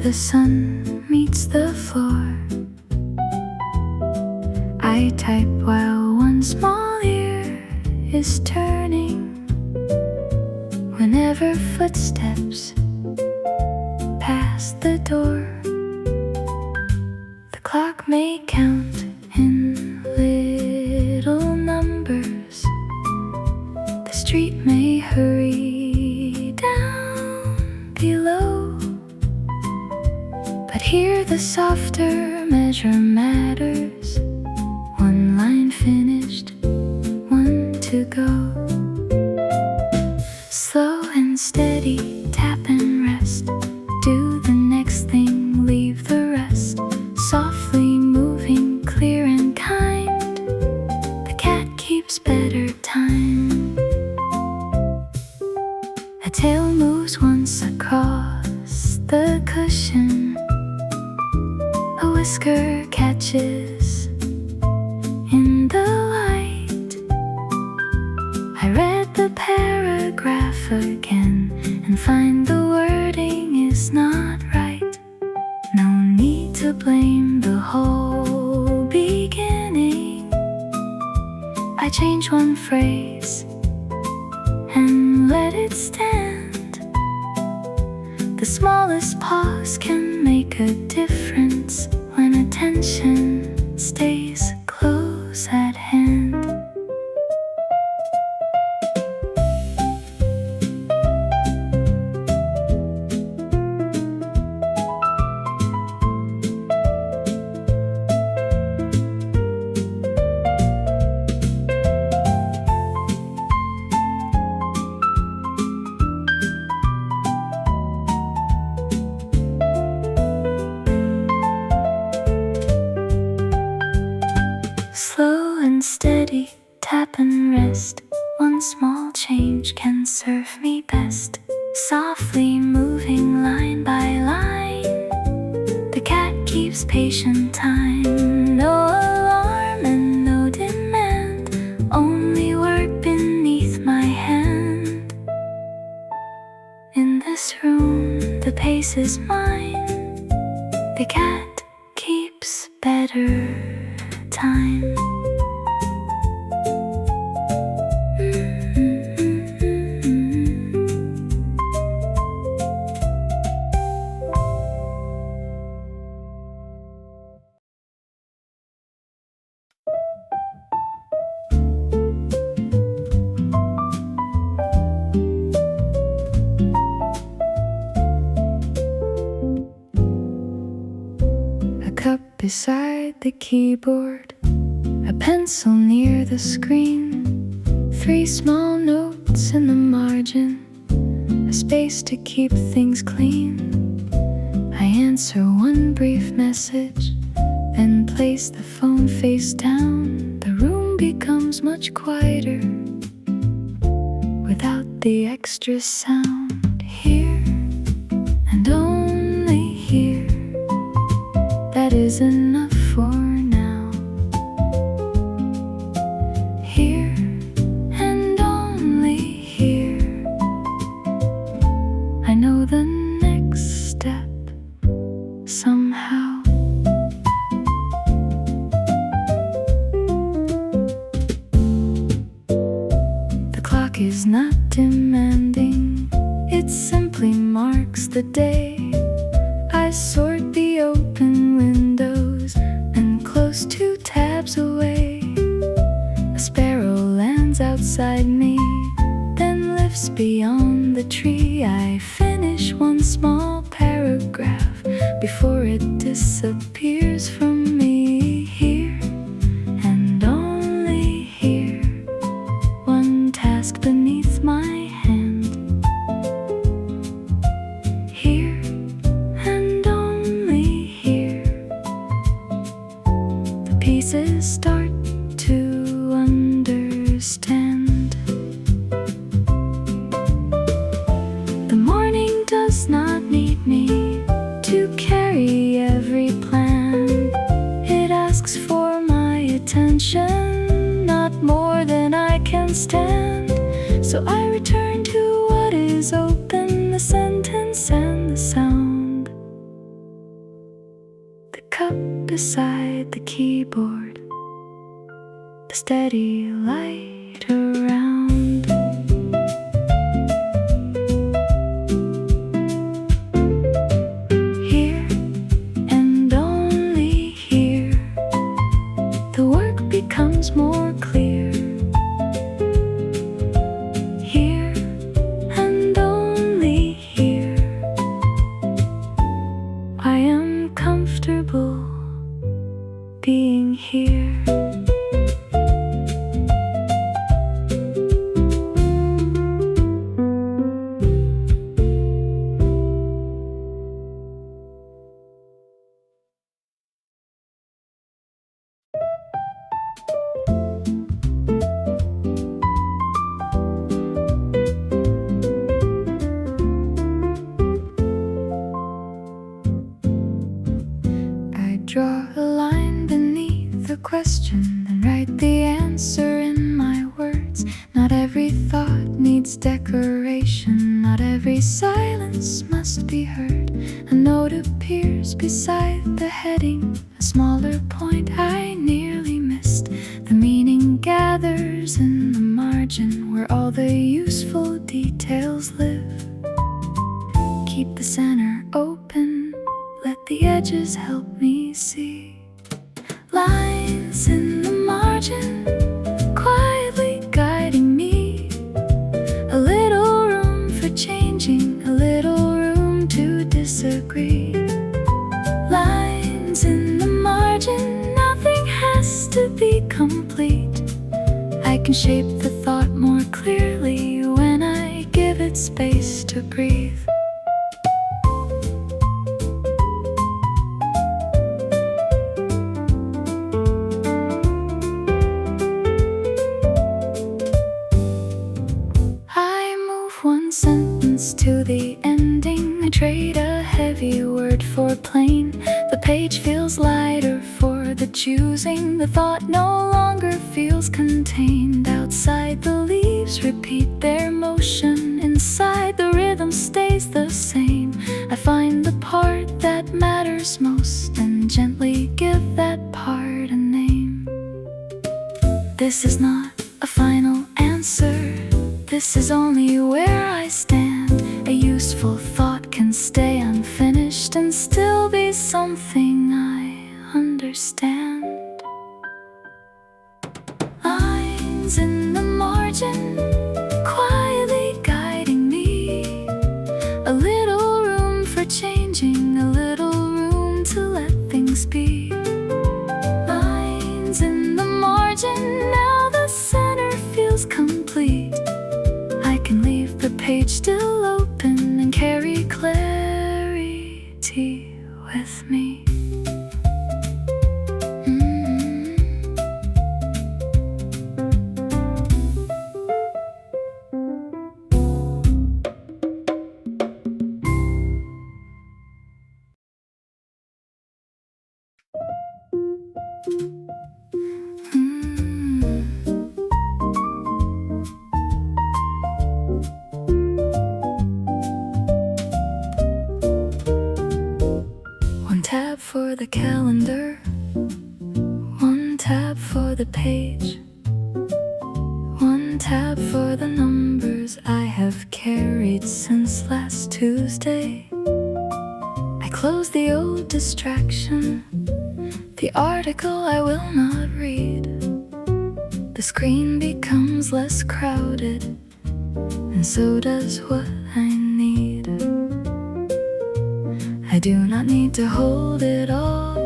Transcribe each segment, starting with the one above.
the sun meets the floor. I type while one small ear is turning. Whenever footsteps pass the door, the clock may count in little numbers. The street may hurry down below, but here the softer measure matters. One line finished, one to go. Slow and steady, tap and rest. Do the next thing, leave the rest. Softly moving, clear and kind. The cat keeps better time. A tail moves once across the cushion. A whisker catches in the light. I read the paragraph again and find the wording is not right. No need to blame the whole beginning. I change one phrase and let it stand. The smallest pause can make a difference when attention stays close at hand. Slow and steady, tap and rest. One small change can serve me best. Softly moving line by line. The cat keeps patient time. No alarm and no demand. Only work beneath my hand. In this room, the pace is mine. The cat keeps better time. A cup beside the keyboard, a pencil near the screen, 3 small notes in the margin, a space to keep things clean. I answer one brief message, then place the phone face down. The room becomes much quieter without the extra sound. Here and only here, that is enough for now. Here and only here, I know the next step somehow. The clock is not demanding, it simply marks the day. I sort the open windows and close 2 tabs away. A sparrow lands outside me, then lifts beyond the tree. I finish one small paragraph before it disappears from me. Here and only here, one task beneath my hand. Here and only here, the pieces start to understand. The morning does not need me to carry every plan. It asks for my attention, not more than I can stand. So I return to what is open, the sentence and the sound. beside the keyboard, the steady light around. Here and only here, the work becomes more clear. Here and only here, I am comfortable being here. Draw a line beneath the question, then write the answer in my words. Not every thought needs decoration, not every silence must be heard. A note appears beside the heading, a smaller point I nearly missed. The meaning gathers in the margin, where all the useful details live. Keep the center open, let the edges help me see. Lines in the margin, quietly guiding me. A little room for changing, a little room to disagree. Lines in the margin, nothing has to be complete. I can shape the thought more clearly when I give it space to breathe. To the ending, I trade a heavy word for plain. The page feels lighter for the choosing. The thought no longer feels contained. Outside, the leaves repeat their motion. Inside, the rhythm stays the same. I find the part that matters most and gently give that part a name. This is not a final answer. This is only where I stand. A useful thought can stay unfinished and still be something I understand. Lines in the margin, quietly guiding me. A little room for changing, a little room to let things be. Lines in the margin, now the center feels complete. I can leave the page still open and carry clarity with me. Tab for the calendar, one tab for the page, one tab for the numbers I have carried since last Tuesday. I close the old distraction, the article I will not read. The screen becomes less crowded, and so does what I need. I do not need to hold it all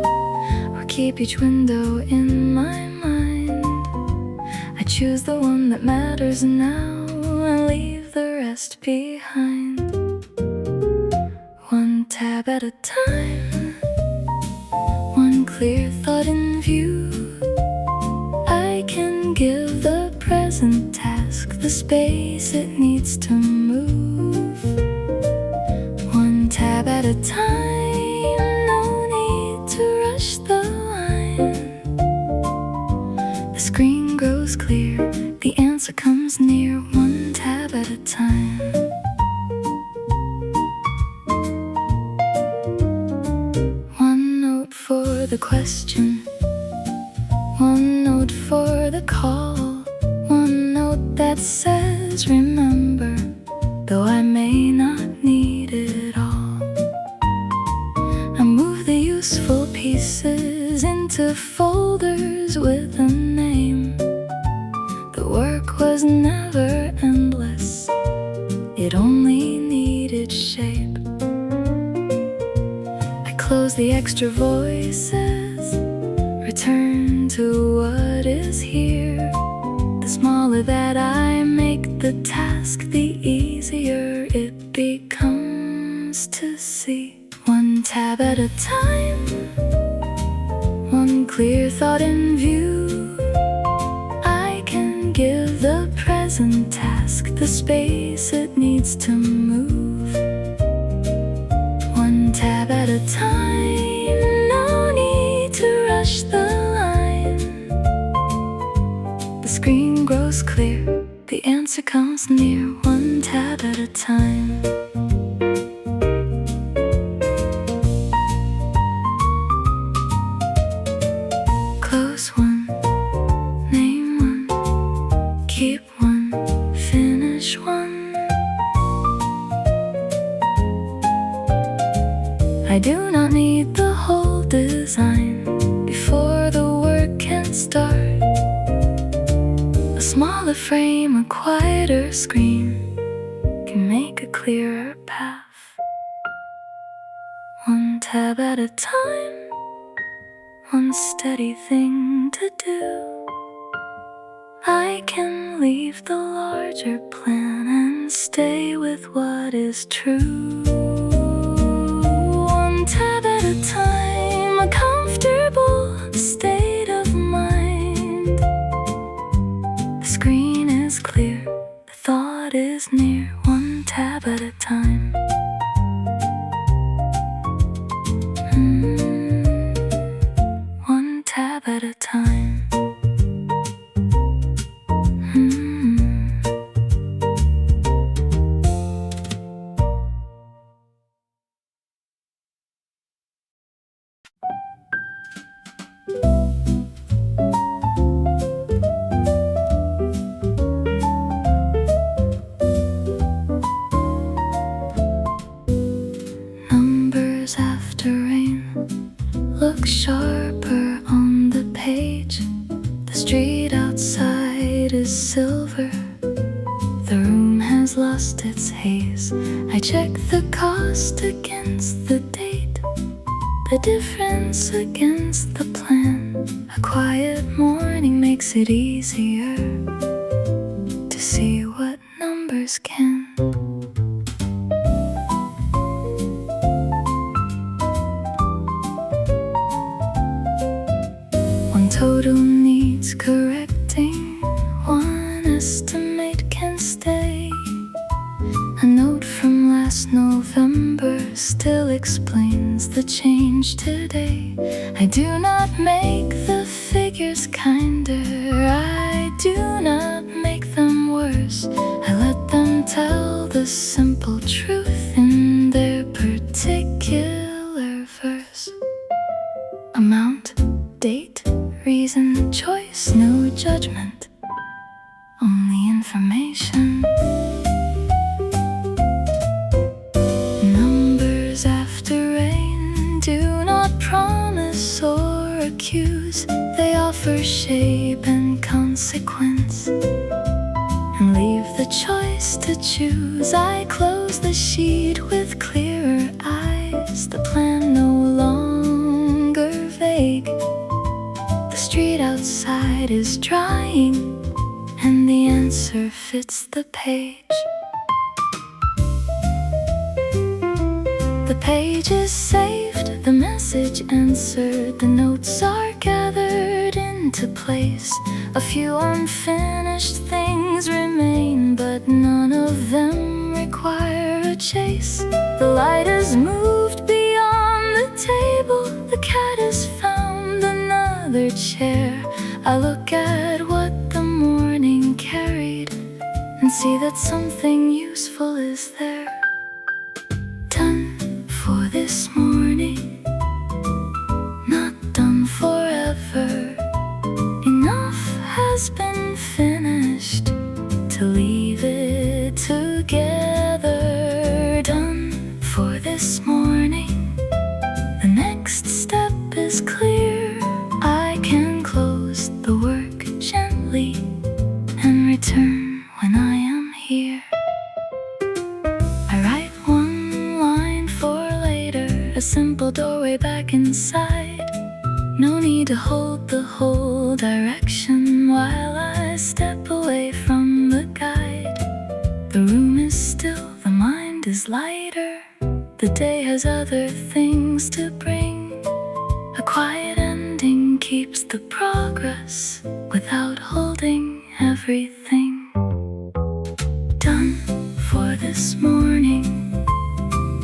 or keep each window in my mind. I choose the one that matters now and leave the rest behind. One tab at a time, one clear thought in view. I can give the present task the space it needs to move. One tab at a time, no need to rush the line. The screen grows clear, the answer comes near. One tab at a time. One note for the question, one note for the call, one note that says remember, though I may not need it all. I move the useful pieces into folders with a name. The work was never endless, it only needed shape. I close the extra voices, return to what is here. The smaller that I make the task, the easier it becomes to see. One tab at a time, one clear thought in view. I can give the present task the space it needs to move. One tab at a time, no need to rush the line. The screen grows clear, the answer comes near, one tab at a time. Close one, name one, keep one, finish one. I do not need the whole design before the work can start. A smaller frame, a quieter screen can make a clearer path. One tab at a time, one steady thing to do. I can leave the larger plan and stay with what is true. One tab at a time, a comfortable state of mind. The screen is clear, the thought is near, one tab at a time. One tab at a time. Numbers after rain look sharper on the page. The street outside is silver, the room has lost its haze. I check the cost against the date, the difference against the plan. A quiet morning makes it easier to see what numbers can. One total needs correcting, one estimate can stay. A note from last November still explains the change today. I do not make the figures kinder, I do not make them worse. I let them tell the simple truth in their particular verse. Amount, date, reason, choice, no judgment, only information. Numbers after rain do not promise or accuse. They offer shape and consequence and leave the choice to choose. I close the sheet with clearer eyes, the plan no longer vague. The street outside is drying and the answer fits the page. The page is saved, the message answered, the notes are gathered into place. A few unfinished things remain, but none of them require a chase. The light has moved beyond the table, the cat has found another chair. I look at what the morning carried and see that something useful is there. Done for this morning, not done a simple doorway back inside. No need to hold the whole direction while I step away from the guide. The room is still, the mind is lighter. The day has other things to bring. A quiet ending keeps the progress without holding everything. Done for this morning,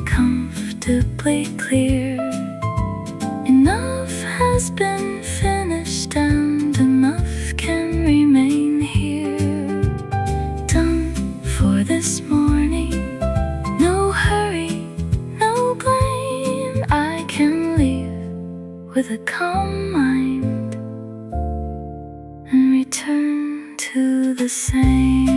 comfortably clear. Enough has been finished and enough can remain here. Done for this morning, no hurry, no blame. I can leave with a calm mind and return to the same.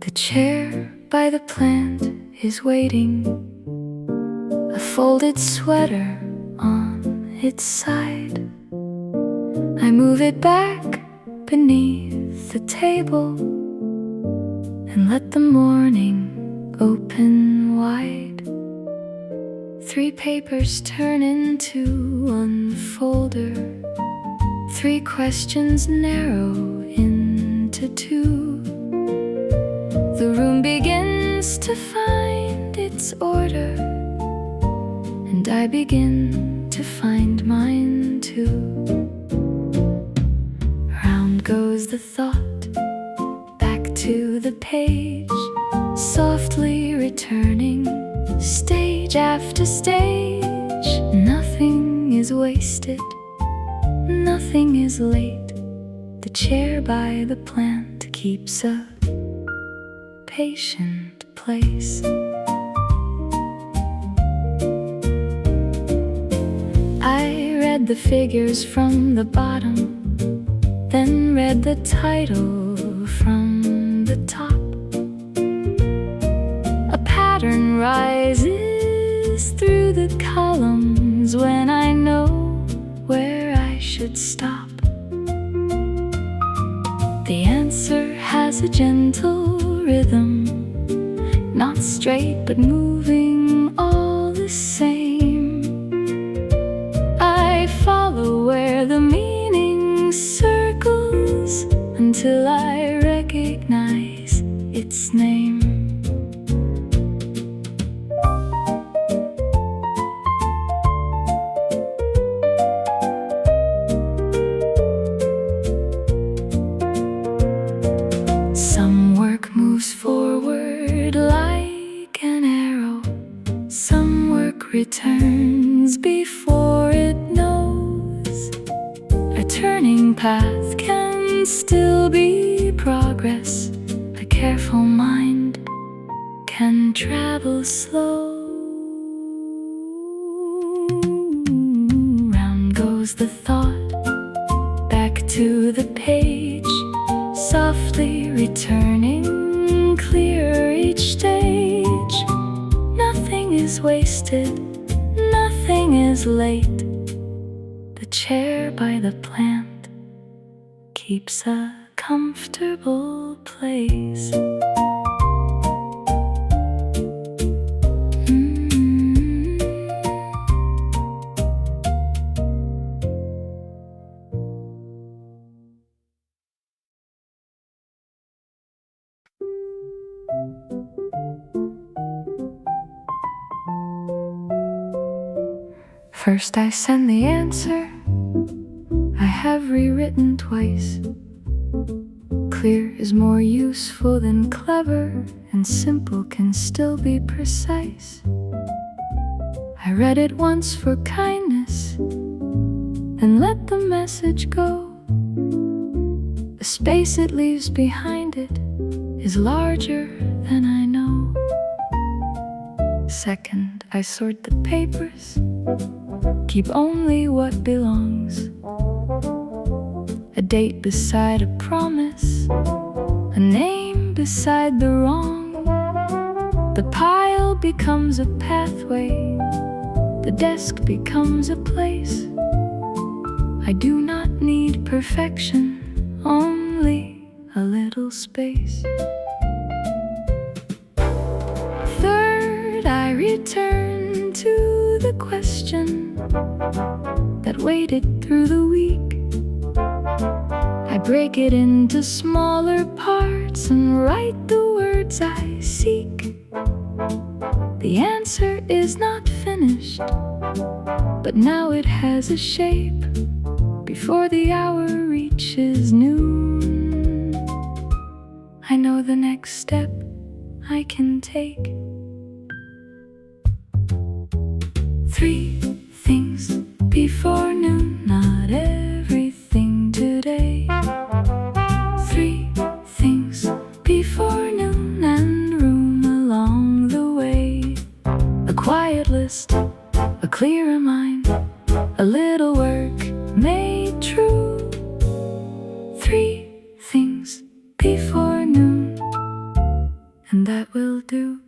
The chair by the plant is waiting, a folded sweater on its side. I move it back beneath the table and let the morning open wide. 3 papers turn into 1 folder. 3 questions narrow into 2. The room begins to find its order, and I begin to find mine too. Round goes the thought, back to the page, softly returning, stage after stage. Nothing is wasted, nothing is late. The chair by the plant keeps a patient place. I read the figures from the bottom, then read the title from the top. A pattern rises through the columns when I know where I should stop. The answer has a gentle rhythm, not straight but moving all the same. I follow where the meaning circles until I recognize its name. Some work moves forward like an arrow. Some work returns before it knows. A turning path can still be progress. A careful mind can travel slow. Round goes the thought, back to the page, softly returning, clear each stage. Nothing is wasted, nothing is late. The chair by the plant keeps a comfortable place. First I send the answer I have rewritten twice. Clear is more useful than clever, and simple can still be precise. I read it once for kindness, then let the message go. The space it leaves behind it is larger than I know. Second, I sort the papers, keep only what belongs. A date beside a promise, a name beside the wrong. The pile becomes a pathway, the desk becomes a place. I do not need perfection, only a little space. Third, I return to the question that waited through the week. I break it into smaller parts and write the words I seek. The answer is not finished, but now it has a shape. Before the hour reaches noon, I know the next step I can take. 3 things before noon, not everything today. 3 things before noon and room along the way. A quiet list, a clearer mind, a little work made true. 3 things before noon, and that will do.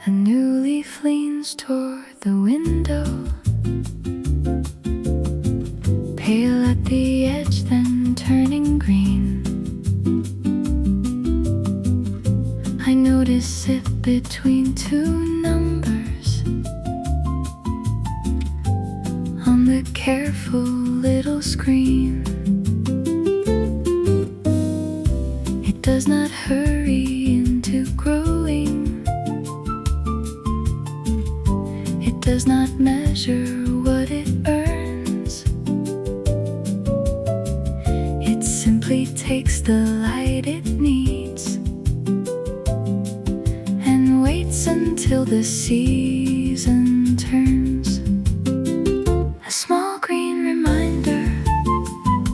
A new leaf leans toward the window, pale at the edge, then turning green. I notice it between 2 numbers on the careful little screen. It does not hurry into growing. It does not measure what it earns. It simply takes the light it needs and waits until the season turns. A small green reminder,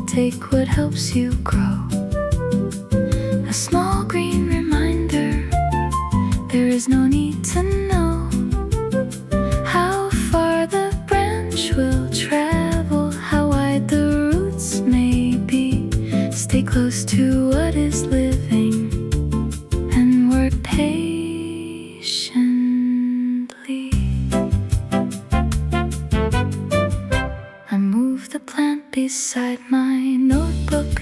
take what helps you grow. A small green reminder, there is no need to know how far the branch will travel, how wide the roots may be. Stay close to what is living and work patiently. I move the plant beside my notebook,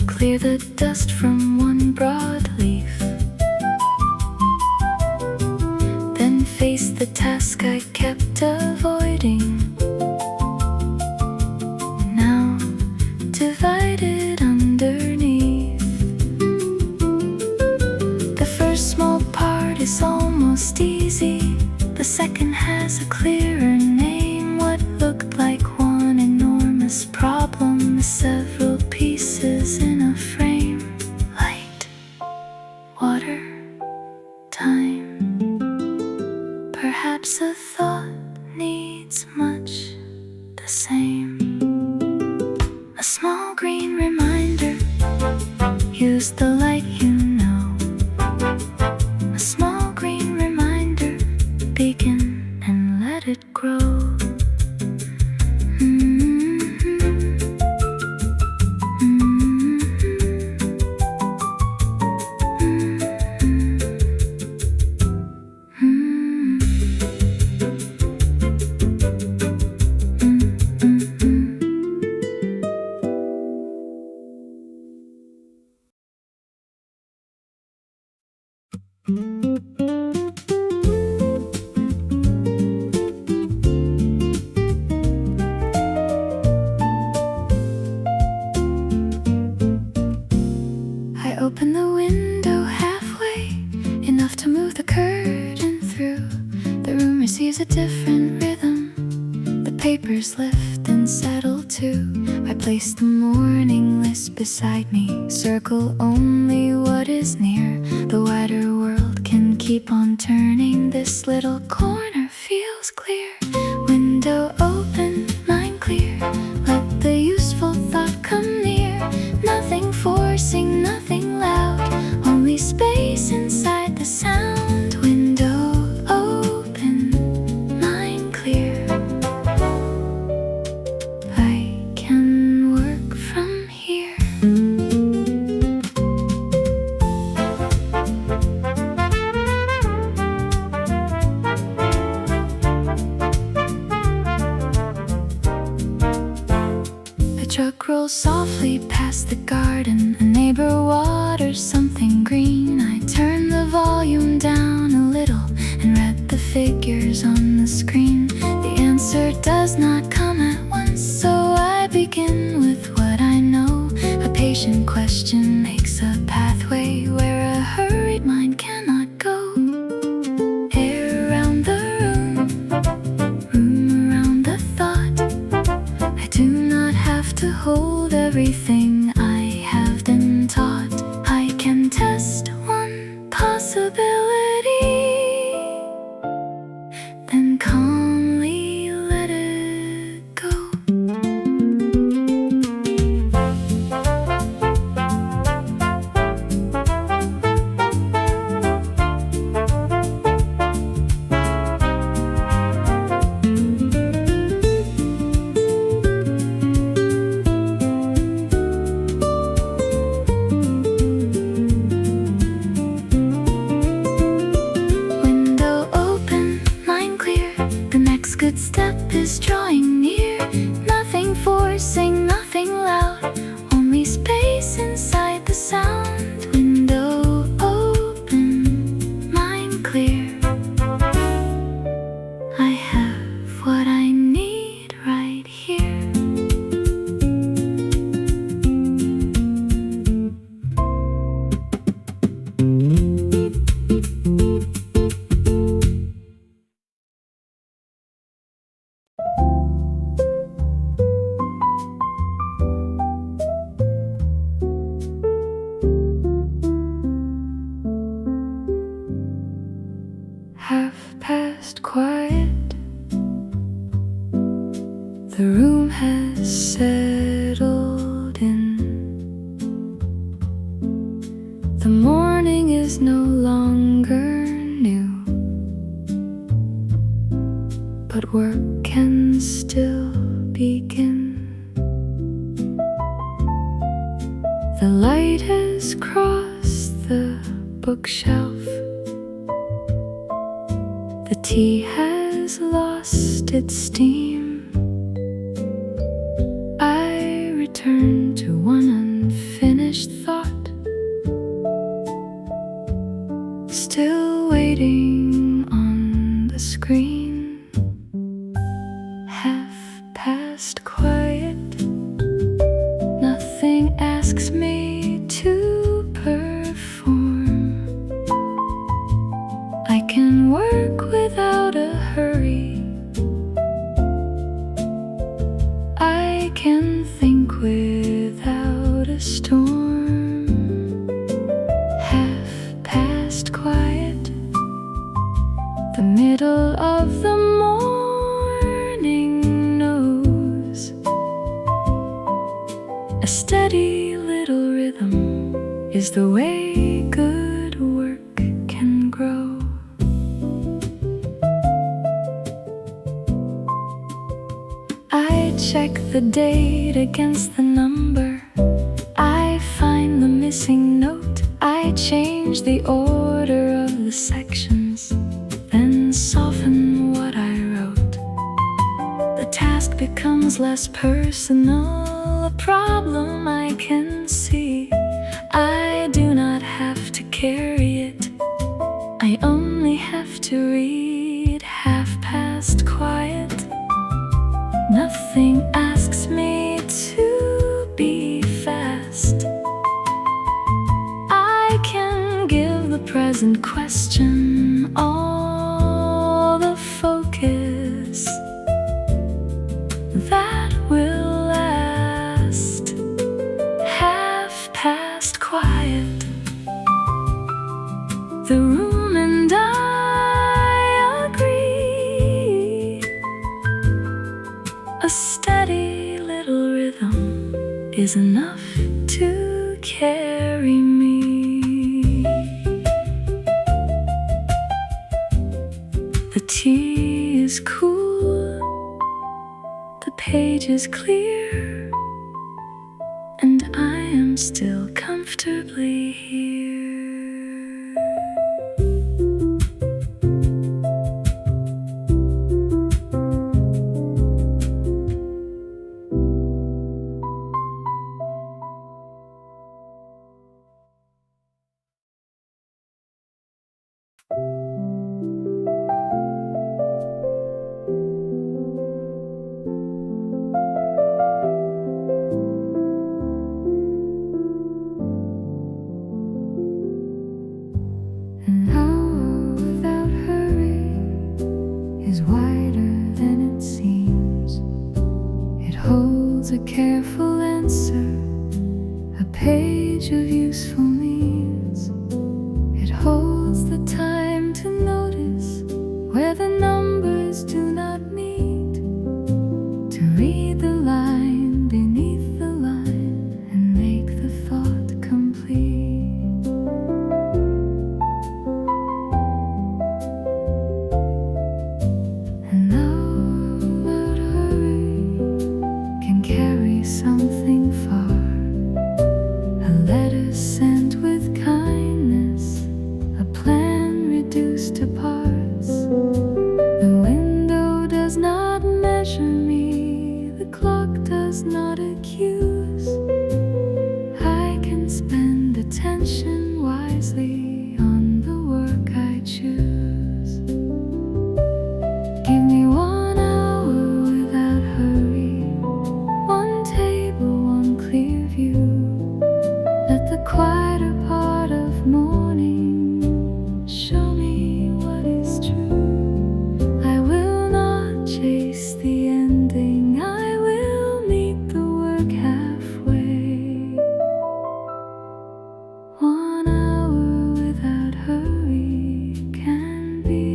clear the dust from one broad leaf, then face the task I kept avoiding. Now divided underneath. The first small part is almost easy. The second has a clearer name. What looked like one enormous problem is several pieces in a frame. Light, water, time. Perhaps a thought needs much the same. A small green reminder, use the light you know. A small green reminder, begin and let it grow. I open the window halfway, enough to move the curtain through. The room receives a different rhythm. The papers lift and settle too. I place the morning list beside me, circle only is near. The wider world can keep on turning. This little corner feels clear. Window open, mind clear. Let the useful thought come near. Nothing forcing, nothing loud, only space inside the sound. Window open, mind clear. I can work from here. A truck rolls softly past the garden. A neighbor waters something green. I turn the volume down a little and read the figures on the screen. The answer does not come at once, so I begin with what I know. A patient question makes a pathway where a hurried mind cannot go. Air around the room around the thought. I do not have to hold everything I have been taught. I can test one possibility, then calmly let it go. Good step is drawing near. Nothing forcing, nothing loud, only space inside the sound. Window open, mind clear. I have what I need right here. Half-past quiet. The room has settled in. The morning is no longer new, but work can still begin. The light has crossed the bookshelf. The tea has lost its steam. I return to one unfinished thought, still waiting on the screen. Half past quiet. Nothing asks me to perform. I can work without a hurry. I can think without a storm. Half past quiet. The middle of the morning knows a steady little rhythm is the way good work can grow. I check the date against the number. I find the missing note. I change the order of the sections, then soften what I wrote. The task becomes less personal, a problem I can see. I do not have to carry it, I only have to read. Half past quiet. Nothing asks me to be fast. I can give the present question all the focus that will last. Half past quiet. The room and I agree. A steady little rhythm is enough to carry me. The tea is cool, the page is clear, and I am still comfortably here. An hour without hurry is wider than it seems. It holds a careful answer, a page of useful means. It holds the time to notice where the numbers do not meet, to read the line beneath the line and make the thought complete. An hour without hurry can carry something far, a letter sent with kindness, a plan reduced to parts. The window does not measure me, the clock does not accuse. I can spend attention wisely on the work I choose. Give me 1 hour without hurry, one table, one clear view. Let the quieter part of morning show me what is true. I will not chase the ending, I will meet the work halfway. 1 hour without hurry can be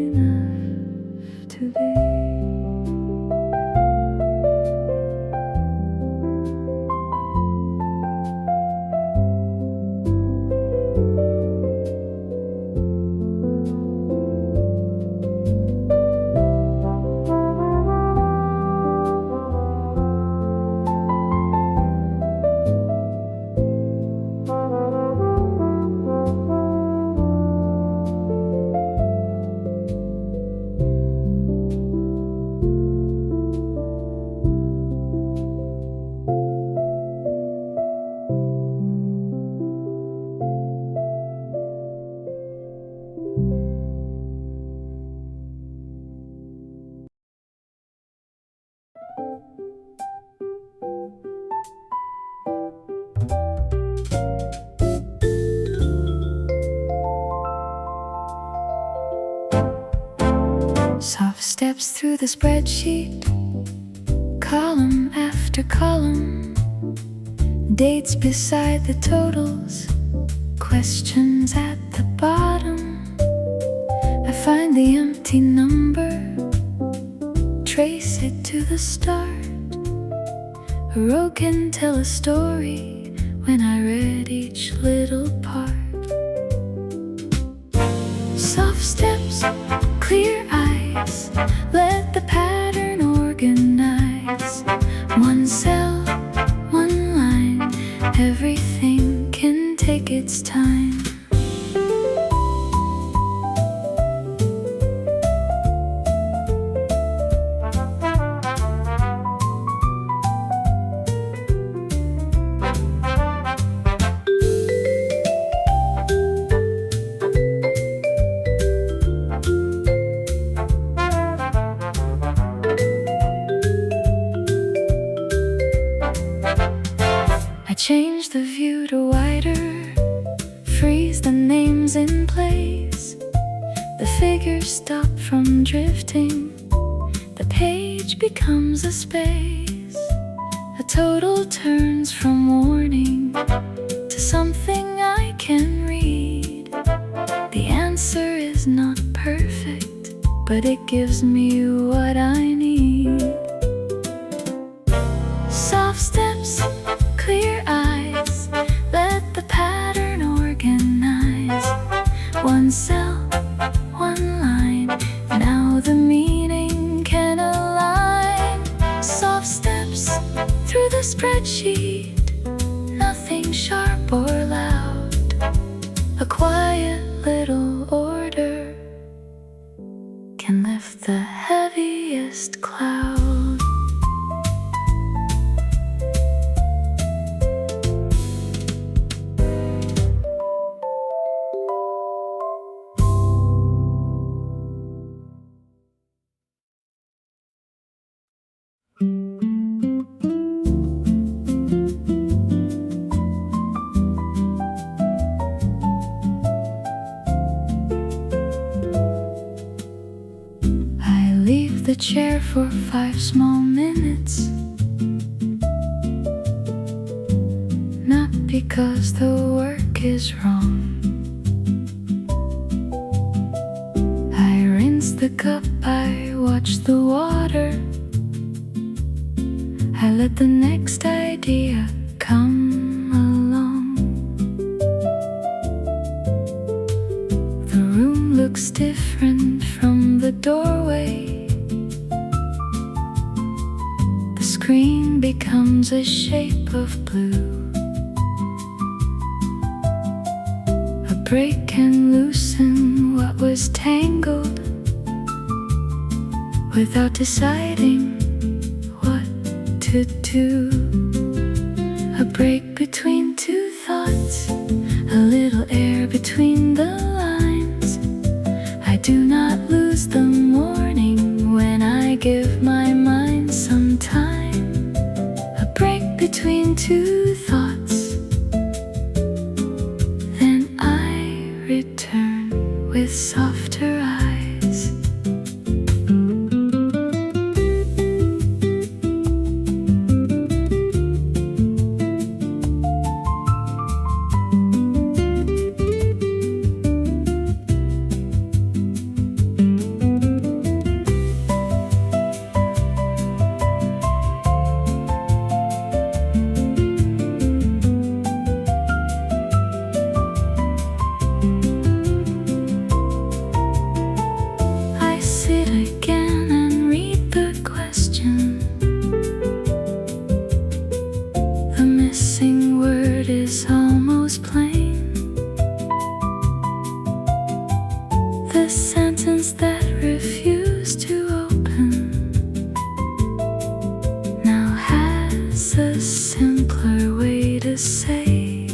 enough today. Soft steps through the spreadsheet, column after column, dates beside the totals, questions at the bottom. I find the empty number, trace it to the start. A row can tell a story when I read each little part. Soft steps, clear eyes, let the pattern organize. One cell, one line, everything can take its time. Change the view to wider, freeze the names in place. The figures stop from drifting, the page becomes a space. A total turns from warning to something I can read. but it gives me what I need. Soft steps, clear eyes, let the pattern organize. One cell, one line, now the meaning can align. Soft steps through the spreadsheet, nothing sharp or loud. A quiet little order can lift the heaviest cloud. The chair for 5 small minutes, not because the work is wrong. I rinse the cup, I watch the water, I let the next idea come along. The room looks different from the doorway. Green becomes a shape of blue. A break can loosen what was tangled without deciding what to do. A break between two thoughts, a little air between the lines. I do not lose the morning when I give my mind some time. Between two thoughts, then I return with softer eyes. Is almost plain. The sentence that refused to open now has a simpler way to say.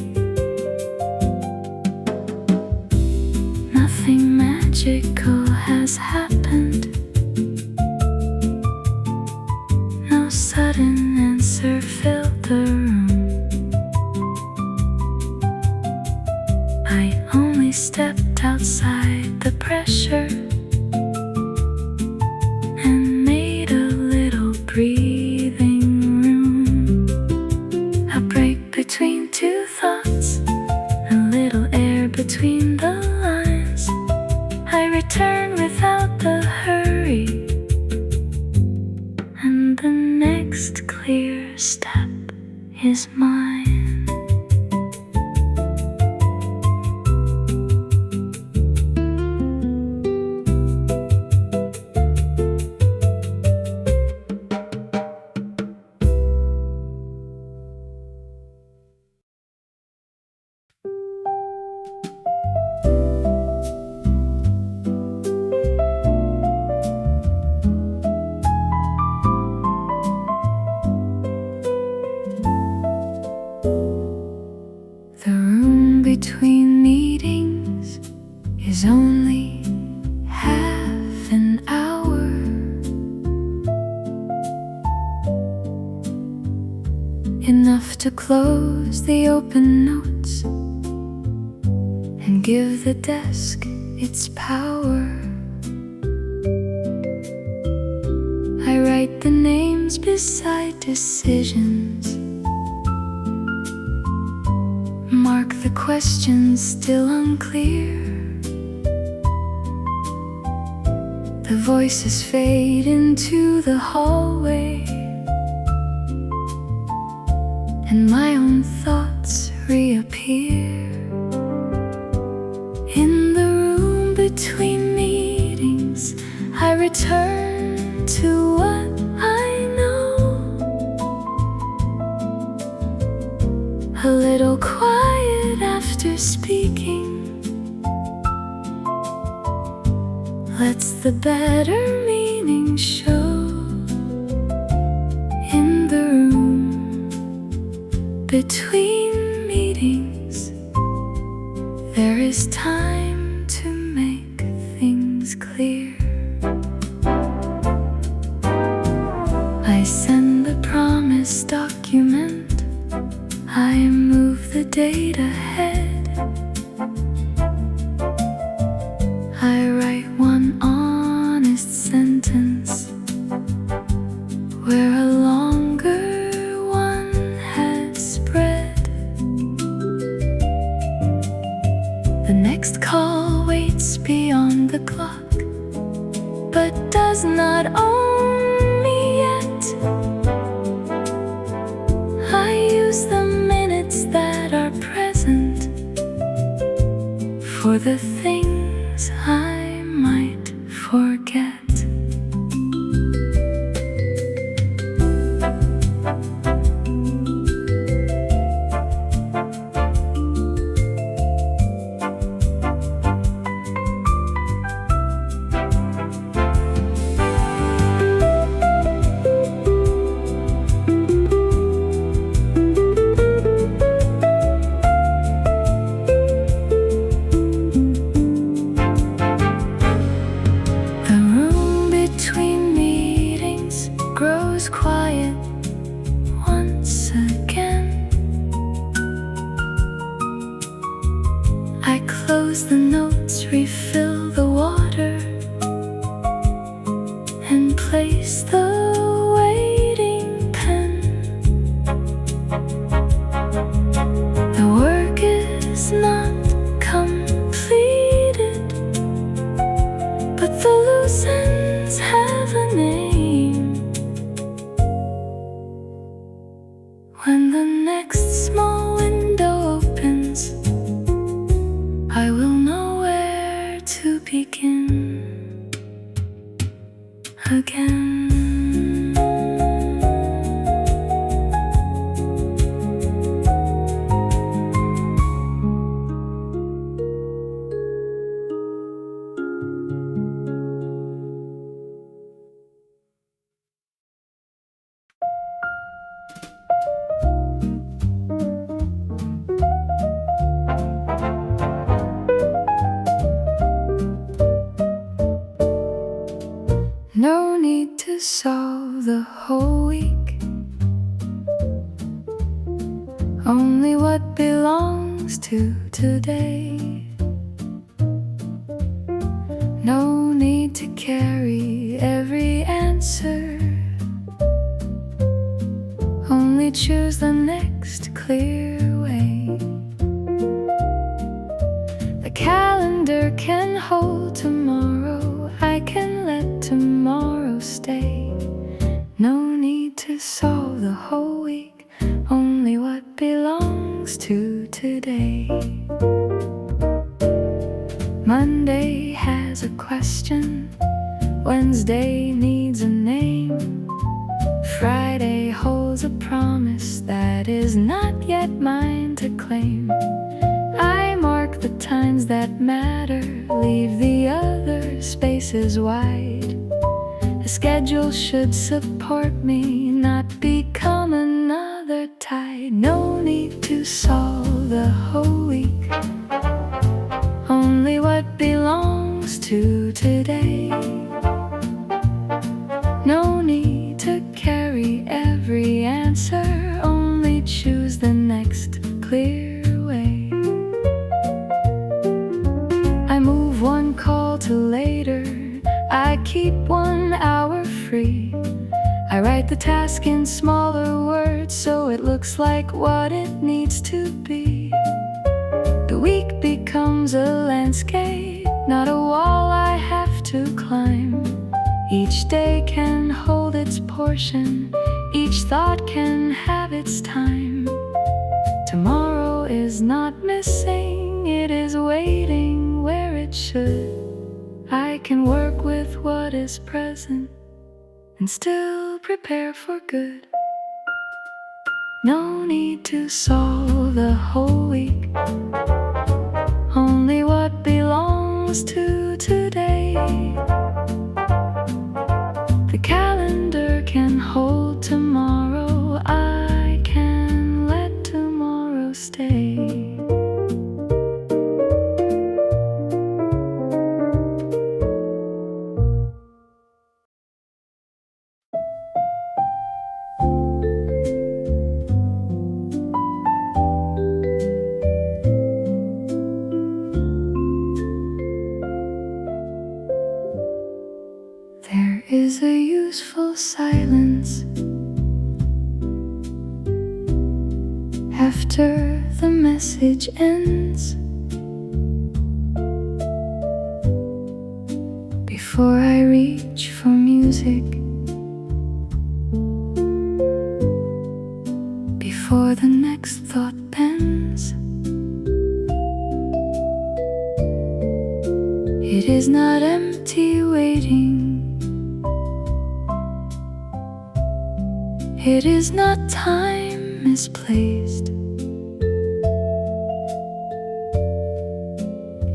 Nothing magical has happened. No sudden answer filled the room. I only stepped outside the pressure and made a little breathing room. A break between two thoughts, a little air between the lines. I return without the hurry, and the next clear step is mine. Between meetings is only half an hour. Enough to close the open notes and give the desk its power. I write the names beside decisions, mark the questions still unclear. The voices fade into the hallway, and my own thoughts reappear. In the room between meetings, I return to what I know. A little quiet after speaking lets the better meaning show. In the room between meetings, there is time to make things clear. I send the promised document, I move the date ahead. I write one honest sentence where a longer one has spread. The next call waits beyond the clock, but does not own me yet. I use the minutes that are present for the things I might forget. Grows quiet once again. I close the notes, refill the water, and place the waiting pen. The work is not completed, but the loose ends have a name. When the next small window opens, I will know where to begin again. No need to solve the whole week, only what belongs to today. No need to carry every answer, only choose the next clear way. The calendar can hold tomorrow, I can let tomorrow stay. No need to solve the whole week, only what belongs to today. Monday has a question, Wednesday needs a name, Friday holds a promise that is not yet mine to claim. I mark the times that matter, leave the other spaces wide. A schedule should support me, not become another tide. No need to solve the whole week, only what belongs to today. No need to carry every answer, only choose the next clear way. I move one call to later, I keep 1 hour free. I write the task in smaller words so it looks like what it needs to be. The week becomes a landscape, not a wall I have to climb. Each day can hold its portion, each thought can have its time. Tomorrow is not missing, it is waiting where it should. I can work with what is present and still prepare for good. No need to solve the whole week, only what belongs to today. The calendar can hold tomorrow, I can let tomorrow stay. There is a useful silence after the message ends. Before I reach for music, before the next thought bends, it is not empty waiting. It is not time misplaced.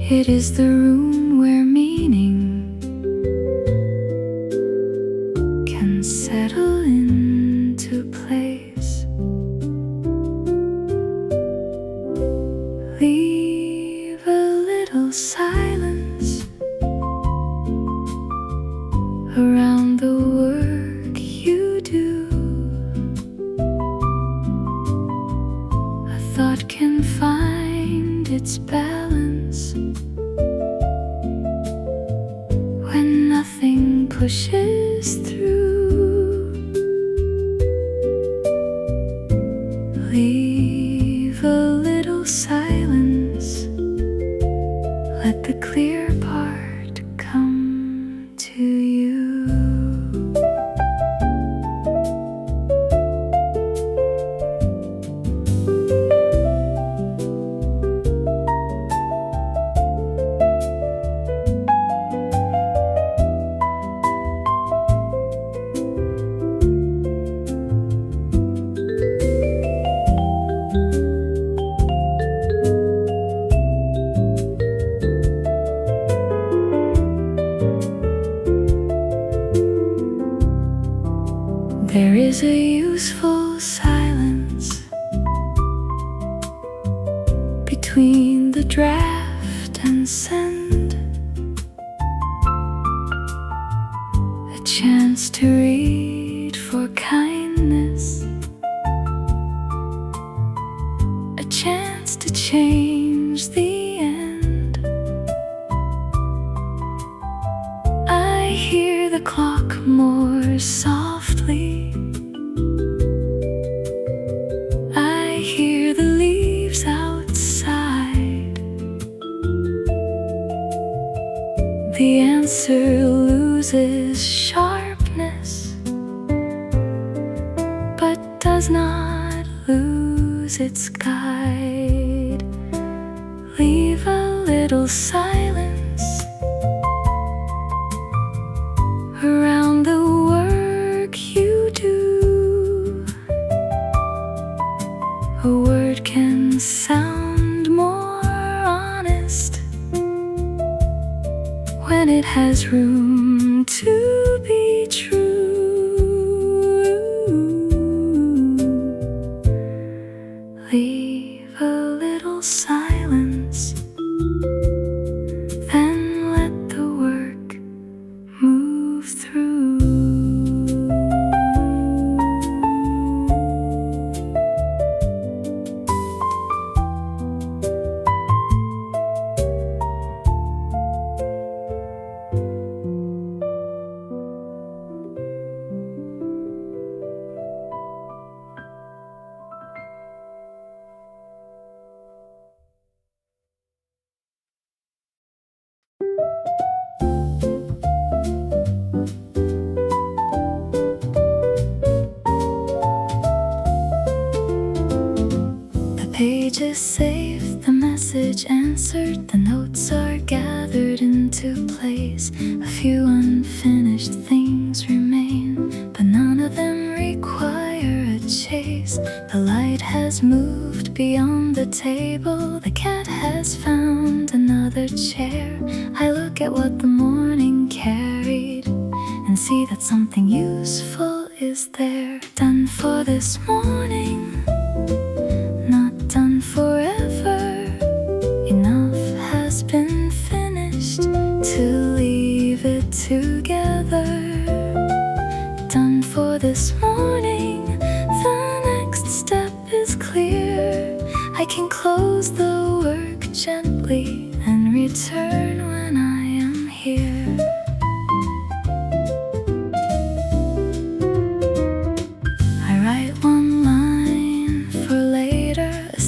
It is the room where meaning can settle into place. Leave a little silence around the work you do. Thought can find its balance when nothing pushes through. Leave a little silence, let the clear part come to you. There is a useful silence between the draft and send, a chance to read for kindness, a chance to change the end. I hear the clock more softly, I hear the leaves outside. The answer loses sharpness, but does not lose its guide. Leave a little silence around the work you do. A word can sound more honest when it has room to be true. Leave a little silence, then let the work move through. is saved, the message answered, the notes are gathered into place. A few unfinished things remain, but none of them require a chase. The light has moved beyond the table, the cat has found another chair. I look at what the morning carried and see that something useful is there. Done for this morning, not done forever. Enough has been finished to leave it together. Done for this morning, the next step is clear. I can close the work gently and return when I am here.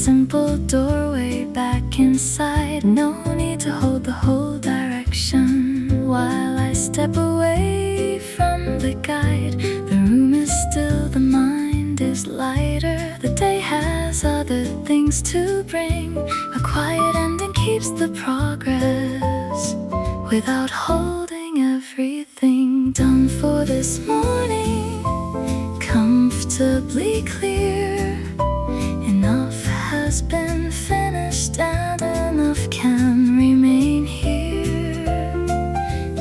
Simple doorway back inside. No need to hold the whole direction while I step away from the guide. The room is still, the mind is lighter. The day has other things to bring. A quiet ending keeps the progress without holding everything. Done for this morning, comfortably clear. Enough has been finished and enough can remain here.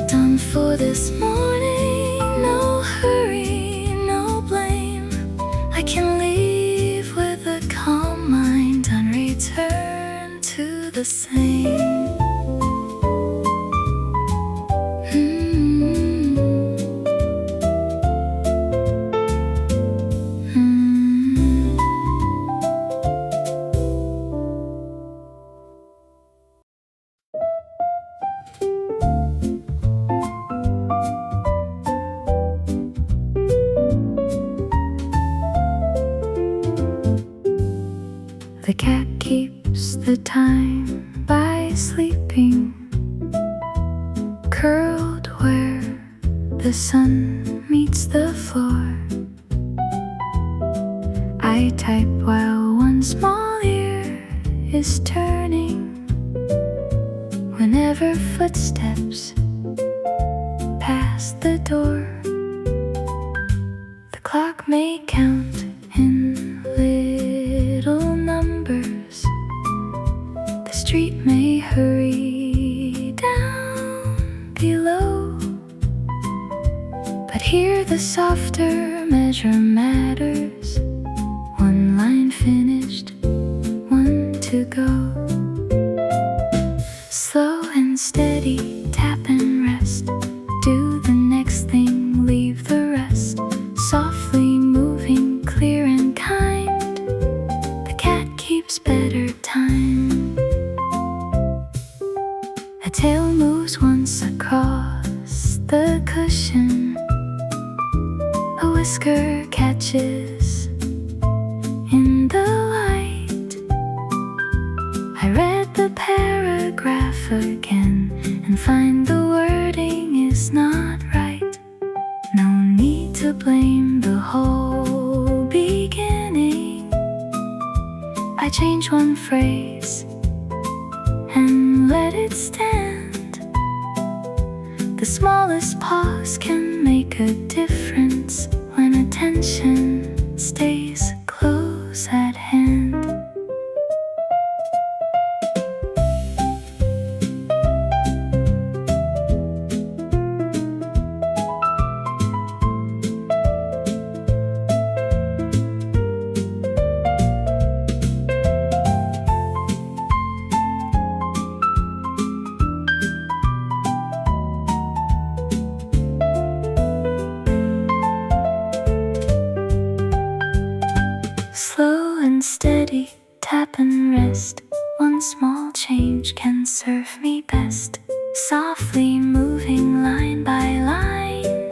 Done for this morning, no hurry, no blame. I can leave with a calm mind and return to the same. The cat keeps the time by sleeping, curled where the sun meets the floor. I type while one small ear is turning. Whenever footsteps pass the door, the clock may count in little numbers. The street may hurry down below, but here the softer measure matters. One line finished, one to go. Slow and steady, tap and rest. Do the next thing, leave the rest. Softly moving, clear and kind. The cat keeps better time. A tail moves once across the cushion. A whisker catches in the light. I read the paragraph again and find the wording is not right. No need to blame the whole beginning. I change one phrase and let it stand. The smallest pause can make a difference when attention stays close at hand. Slow and steady, tap and rest. One small change can serve me best. Softly moving line by line.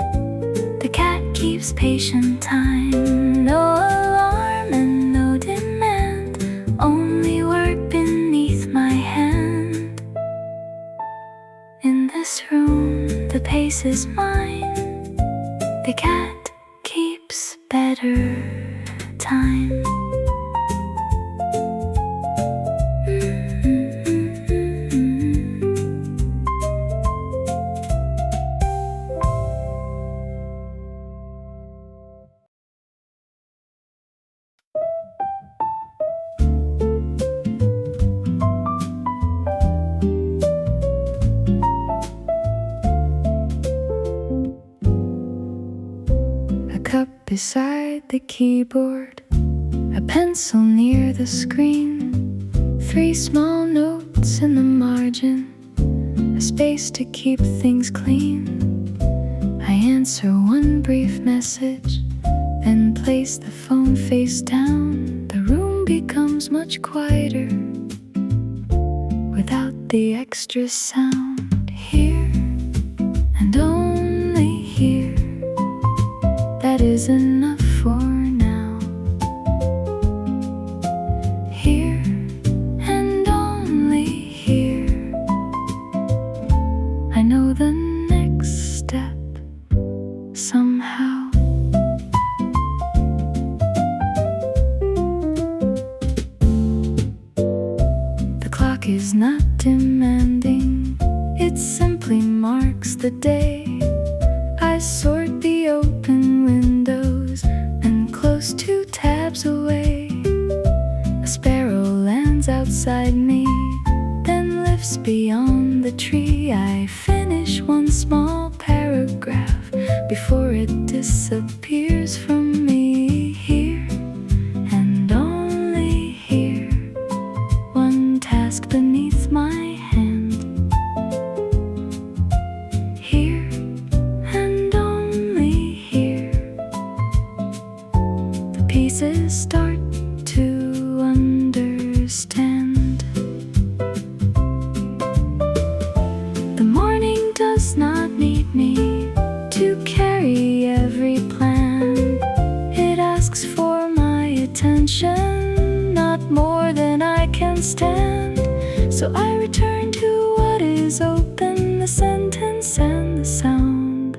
The cat keeps patient time. No alarm and no demand. Only work beneath my hand. In this room, the pace is mine. The cat keeps better time. beside the keyboard, a pencil near the screen, 3 small notes in the margin, a space to keep things clean. I answer one brief message, then place the phone face down. The room becomes much quieter without the extra sound. Here and only here, that is enough for now. Here and only here, I know the next step somehow. The clock is not demanding, it simply marks the day. I sort the open windows and close 2 tabs away. A sparrow lands outside me, then lifts beyond the tree. I finish one small paragraph before it disappears from me. Here and only here, one task beneath my hand. Here and only here, the pieces start to understand. The morning does not need me to carry every plan. It asks for my attention, not more than I can stand. So I return to what is open, the sentence and the sound.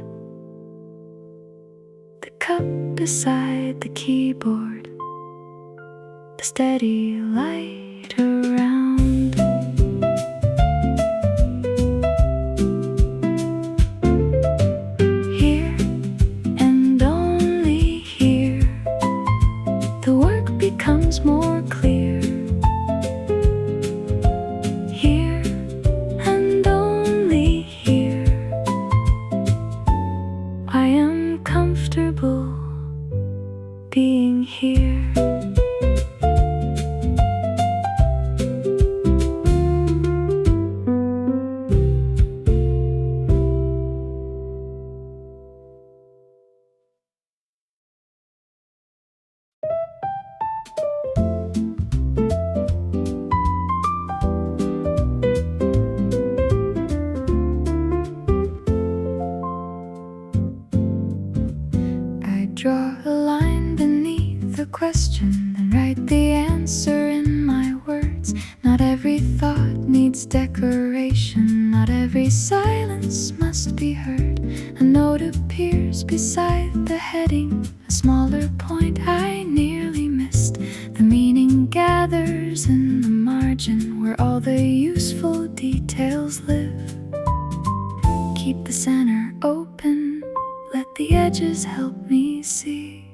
The cup beside the keyboard, the steady light around. Here and only here, the work becomes more clear. Here and only here, I am comfortable being here. Draw a line beneath the question, then write the answer in my words. Not every thought needs decoration, not every silence must be heard. A note appears beside the heading, a smaller point I nearly missed. The meaning gathers in the margin where all the useful details live. Keep the center open, let the edges help me see.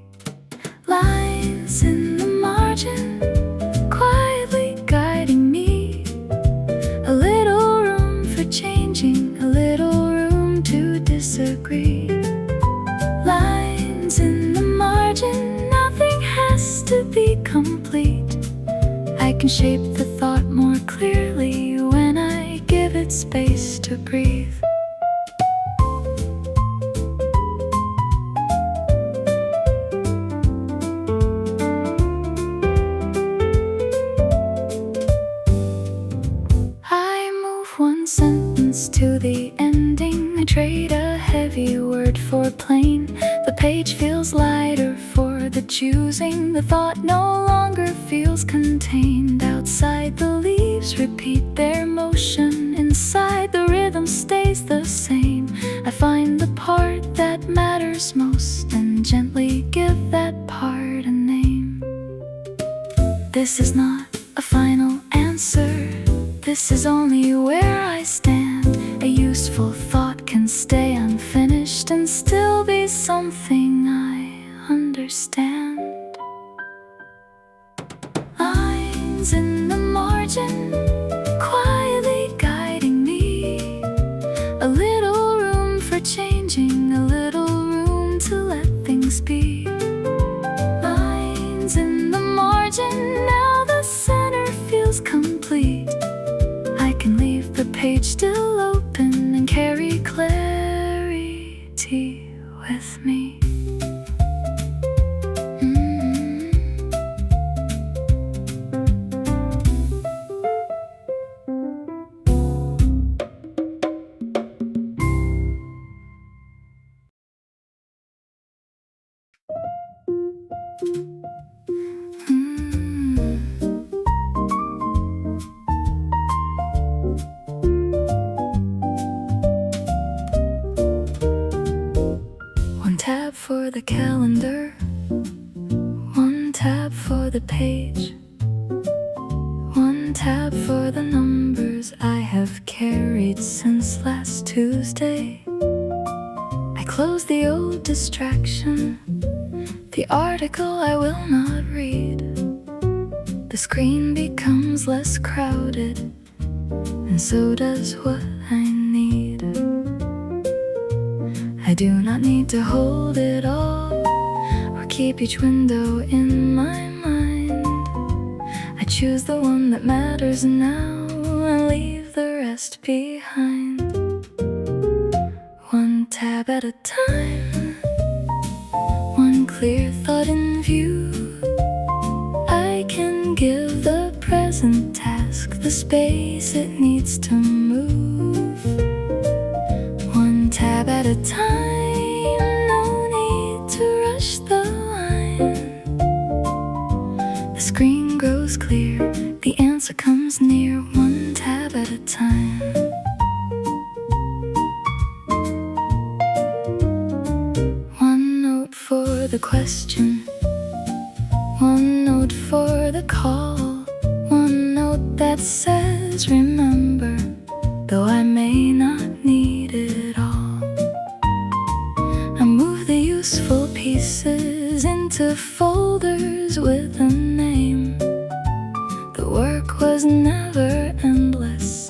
Lines in the margin, quietly guiding me. A little room for changing, a little room to disagree. Lines in the margin, nothing has to be complete. I can shape the thought more clearly when I give it space to breathe. One sentence to the ending, I trade a heavy word for plain. The page feels lighter for the choosing, the thought no longer feels contained. Outside the leaves repeat their motion, inside the rhythm stays the same. I find the part that matters most and gently give that part a name. This is not a final answer, this is only where I stand. A useful thought can stay unfinished and still be something I understand. Lines in the margin, quietly guiding me. A little room for changing, a little room to let things be. with me. One tab for the calendar, one tab for the page, one tab for the numbers I have carried since last Tuesday. I close the old distraction, the article I will not read. The screen becomes less crowded, and so does what I need. I do not need to hold it all, or keep each window in my mind. I choose the one that matters now, and leave the rest behind. One tab at a time, one clear thought in view. I can give the present task the space it needs to move. One tab at a time, no need to rush the line. The screen grows clear, the answer comes near. One tab at a time. One note for the question, one note for the call, one note that says remember, though I may not need it all. I move the useful pieces into folders with a name. The work was never endless,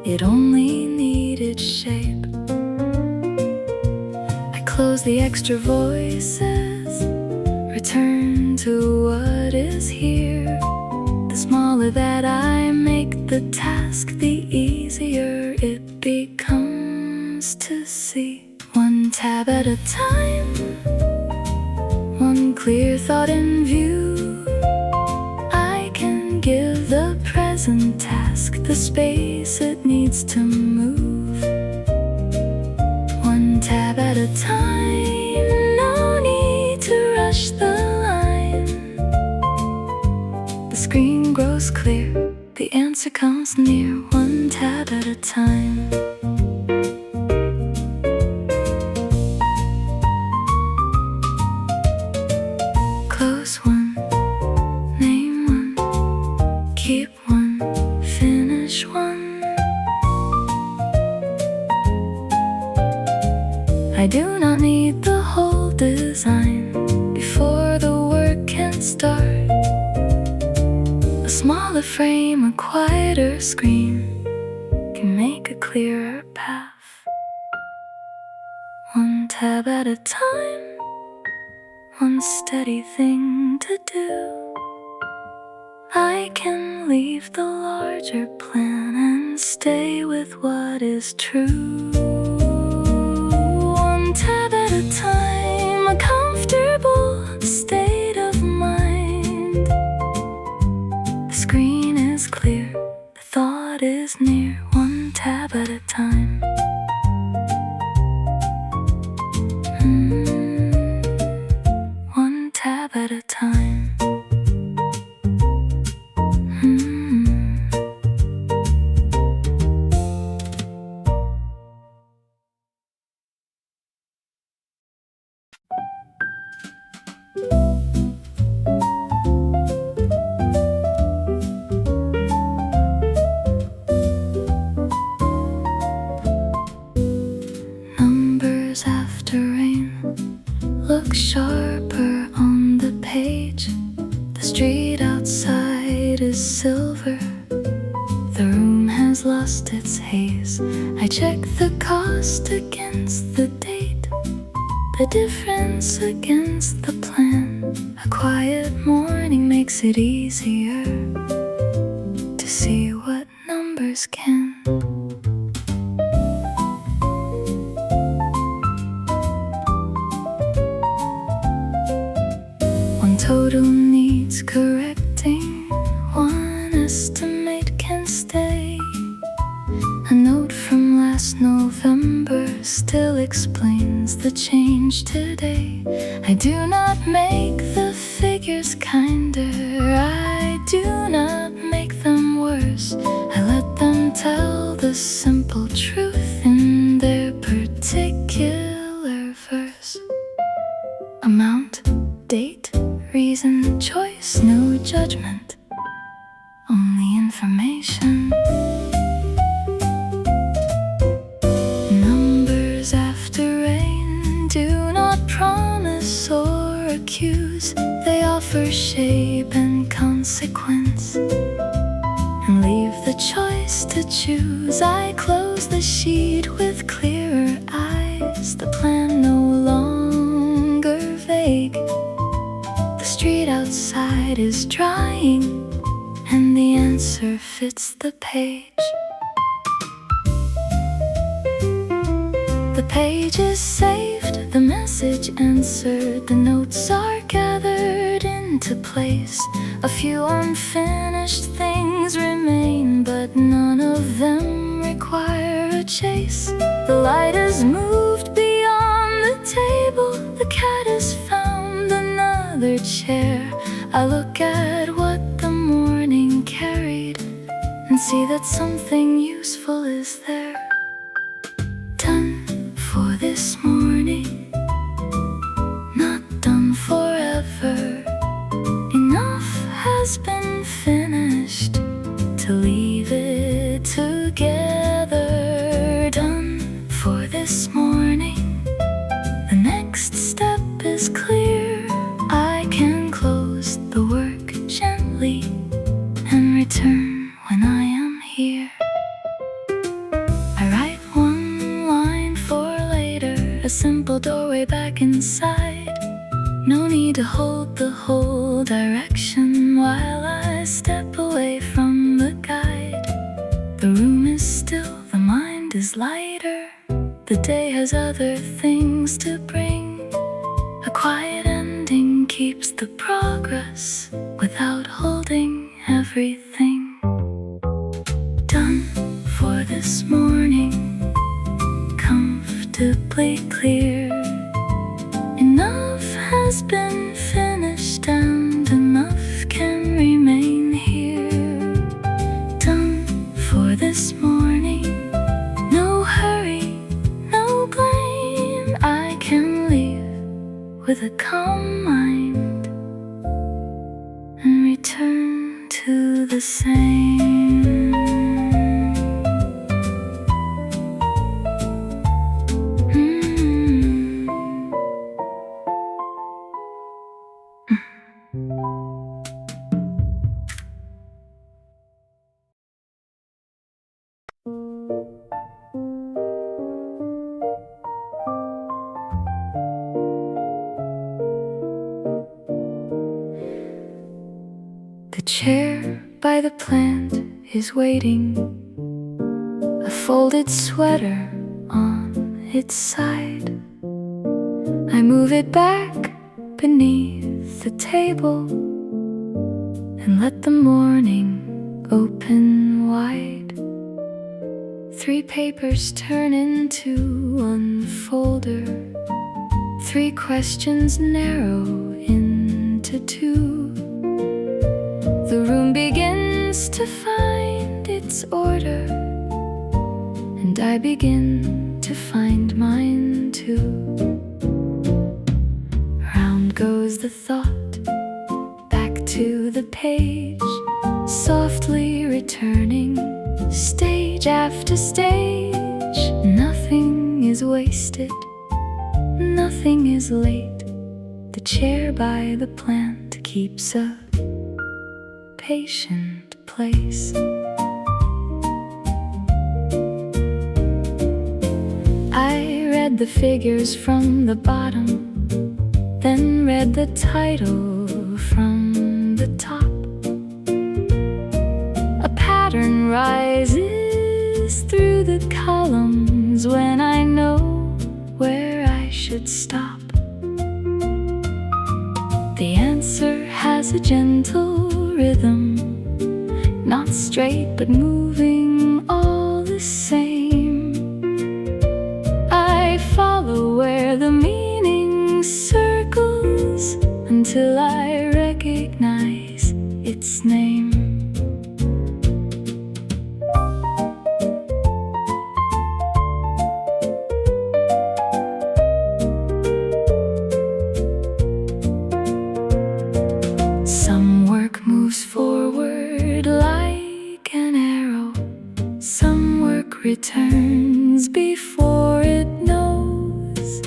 it only needed shape. I close the extra voices, return to what is here. The smaller that I make the task, the easier it becomes to see. One tab at a time, one clear thought in view. I can give the present task the space it needs to move. One tab at a time, no need to rush the line. The screen grows clear, the answer comes near. One tab at a time. Close one, name one, keep one, finish one. I do not need the whole design before the work can start. A smaller frame, a quieter screen can make a clearer path. One tab at a time, one steady thing to do. I can leave the larger plan and stay with what is true. One tab at a time, a comfortable state of mind. The screen is clear, the thought is near. One tab at a time. One tab at a time. Numbers after rain look sharper on the page. The street outside is silver, the room has lost its haze. I check the cost against the date, the difference against the plan. A quiet morning makes it easier to see what numbers can. photo needs correcting. One estimate can stay. A note from last November still explains the change today. I do not make the figures kinder, I do not make them worse. I let them tell the simple truth in their particular verse. Amount, date, reason, choice, no judgment, only information. Numbers after rain do not promise or accuse. They offer shape and consequence and leave the choice to choose. I close the sheet with clearer eyes, the plan no longer vague. The street outside is drying and the answer fits the page. The page is saved, the message answered, the notes are gathered into place. A few unfinished things remain, but none of them require a chase. The light has moved beyond the table, the cat has found another chair. I look at what the morning carried and see that something useful is there. Done for this morning, not done forever. Enough has been finished to leave it together. Done for this morning, the next step is clear. I can close the work gently and return when I am here. I write one line for later, a simple doorway back inside. No need to hold the whole direction while I step away from the guide. The room is still, the mind is lighter. The day has other things to bring. A quiet ending keeps the progress without holding everything. Done for this morning, comfortably clear. Enough has been finished and enough can remain here. Done for this morning, no hurry, no blame. I can leave with a calm mind and return to the same. The chair by the plant is waiting, a folded sweater on its side. I move it back beneath the table and let the morning open wide. 3 papers turn into one folder, 3 questions narrow into 2. The room begins to find its order, and I begin to find mine too. Round goes the thought, back to the page, softly returning, stage after stage. Nothing is wasted, nothing is late. The chair by the plant keeps a patient place. I read the figures from the bottom, then read the title from the top. A pattern rises through the columns when I know where I should stop. The answer has rhythm, not straight but moving all the same. I follow where the meaning circles until I recognize its name. Some work moves forward like an arrow, some work returns before it knows.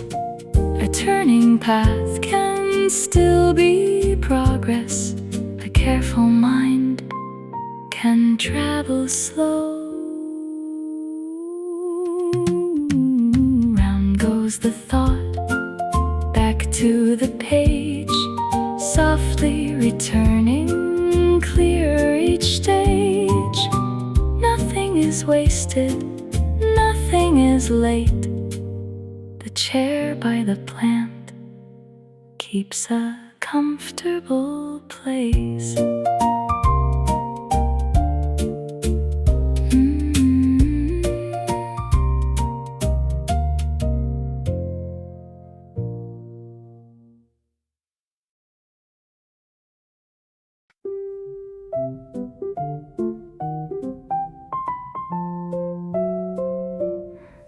A turning path can still be progress, a careful mind can travel slow. Round goes the thought, back to the page, softly returning, clear each stage. Nothing is wasted, nothing is late. The chair by the plant keeps a comfortable place.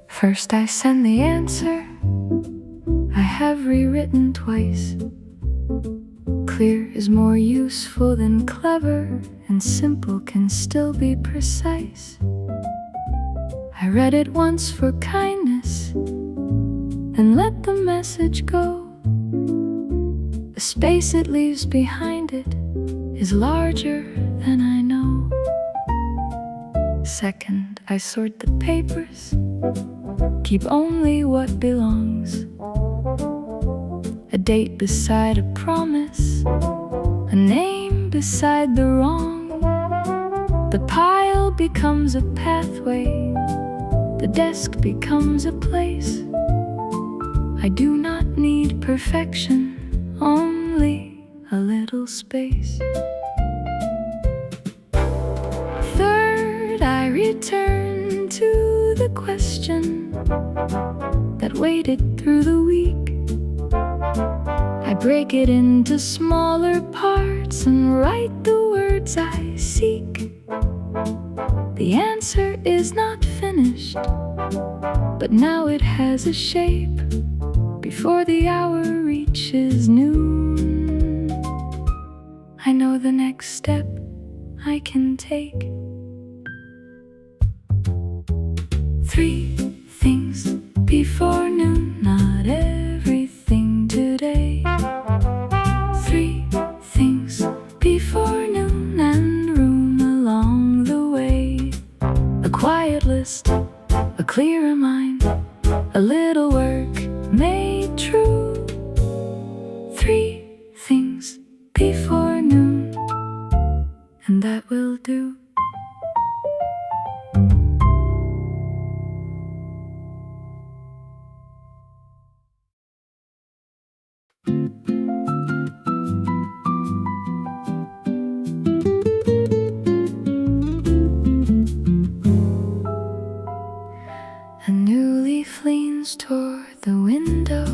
First I send the answer I have rewritten twice. Clear is more useful than clever, and simple can still be precise. I read it once for kindness, then let the message go. The space it leaves behind it is larger than I know. Second, I sort the papers, keep only what belongs. A date beside a promise, a name beside the wrong. The pile becomes a pathway, the desk becomes a place. I do not need perfection, only a little space. Third, I return to the question that waited through the week. I break it into smaller parts and write the words I seek. The answer is not finished, but now it has a shape. Before the hour reaches noon, I know the next step I can take. 3 things before noon, not everything today. 3 things before noon and room along the way. A quiet list, a clearer mind, a little work made true. 3 things before noon, and that will do. A new leaf leans toward the window,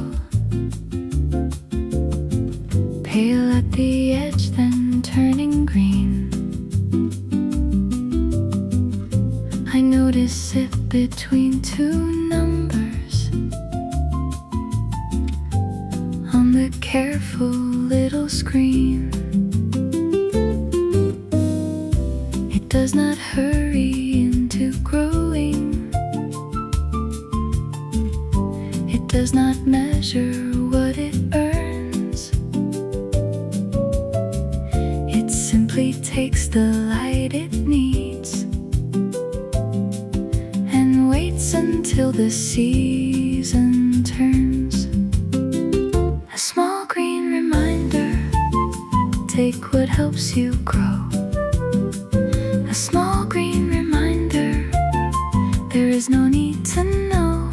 pale at the edge, then turning green. I notice it between 2 numbers on the careful little screen. It does not hurry into growing, does not measure what it earns. It simply takes the light it needs and waits until the season turns. A small green reminder, take what helps you grow. A small green reminder, there is no need to know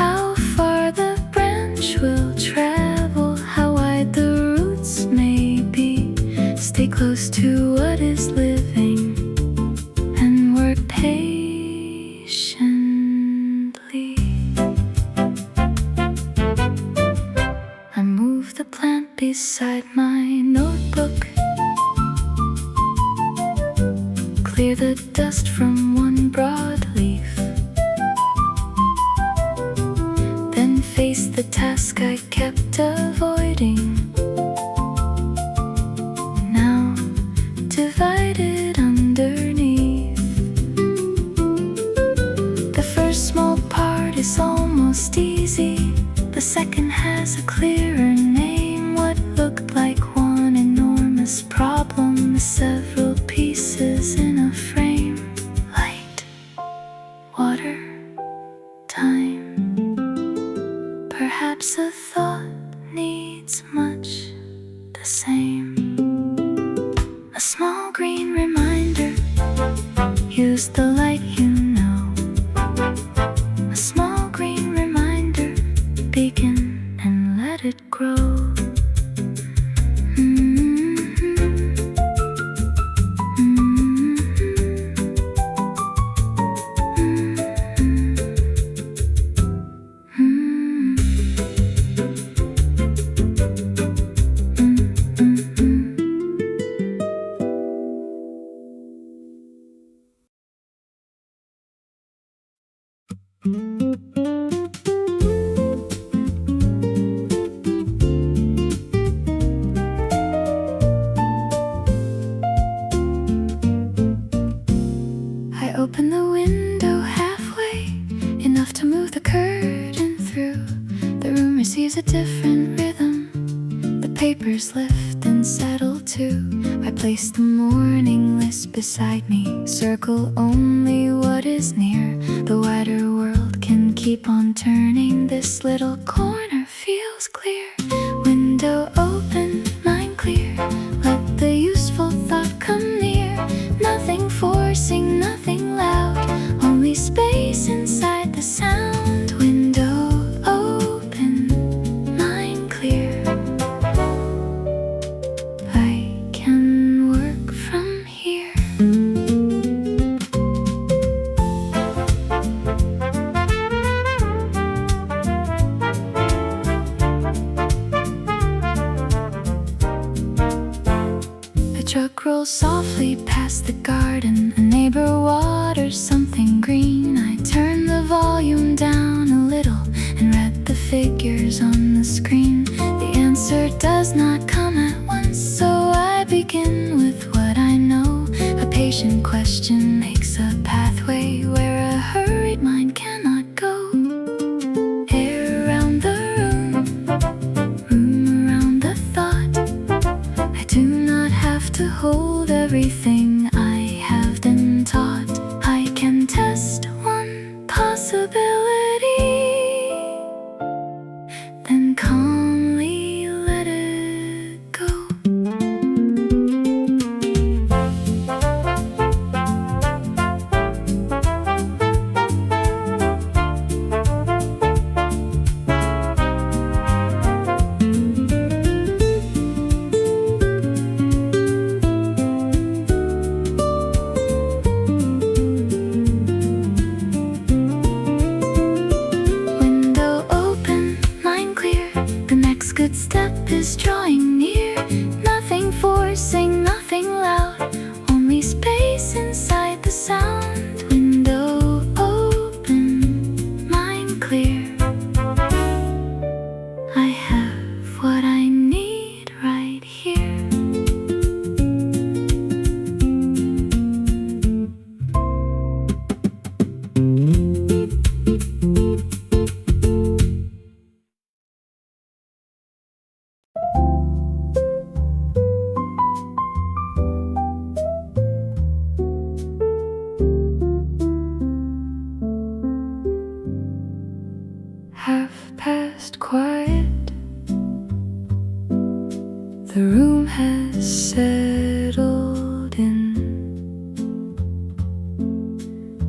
how far the branch will travel, how wide the roots may be. Stay close just from one broad leaf. Then face the task I kept avoiding, now divided underneath. The first small part is almost easy. The second has a clearer name. What looked like one enormous problem is several pieces in a frame. Light, water, time. Perhaps a thought needs much the same. A small green reminder, use the light you know. A small green reminder, begin and let it grow. I open the window halfway, enough to move the curtain through. The room receives a different rhythm. The papers lift and settle too. I place the morning list beside me, circle only what is near. The wider world can keep on turning. This little corner feels clear. Window open, mind clear. Let the useful thought come near. Nothing forcing, nothing loud, only space inside the sound. Window open, mind clear. I can work from here. A truck rolls softly past the garden. A neighbor waters something green. I turn the volume down a little and read the figures on the screen. The answer does not come at once, so I begin with what I know. A patient question makes a pathway where a hurried mind cannot go. Air around the room around the thought. I do not have to hold everything I have been taught. I can test one possibility, then calmly let it go. Window open, mind clear. The next good step is drawing near. Nothing forcing, nothing loud, only space inside the sound. Window open, mind clear. I have what I need right here. Half past quiet. The room has settled in.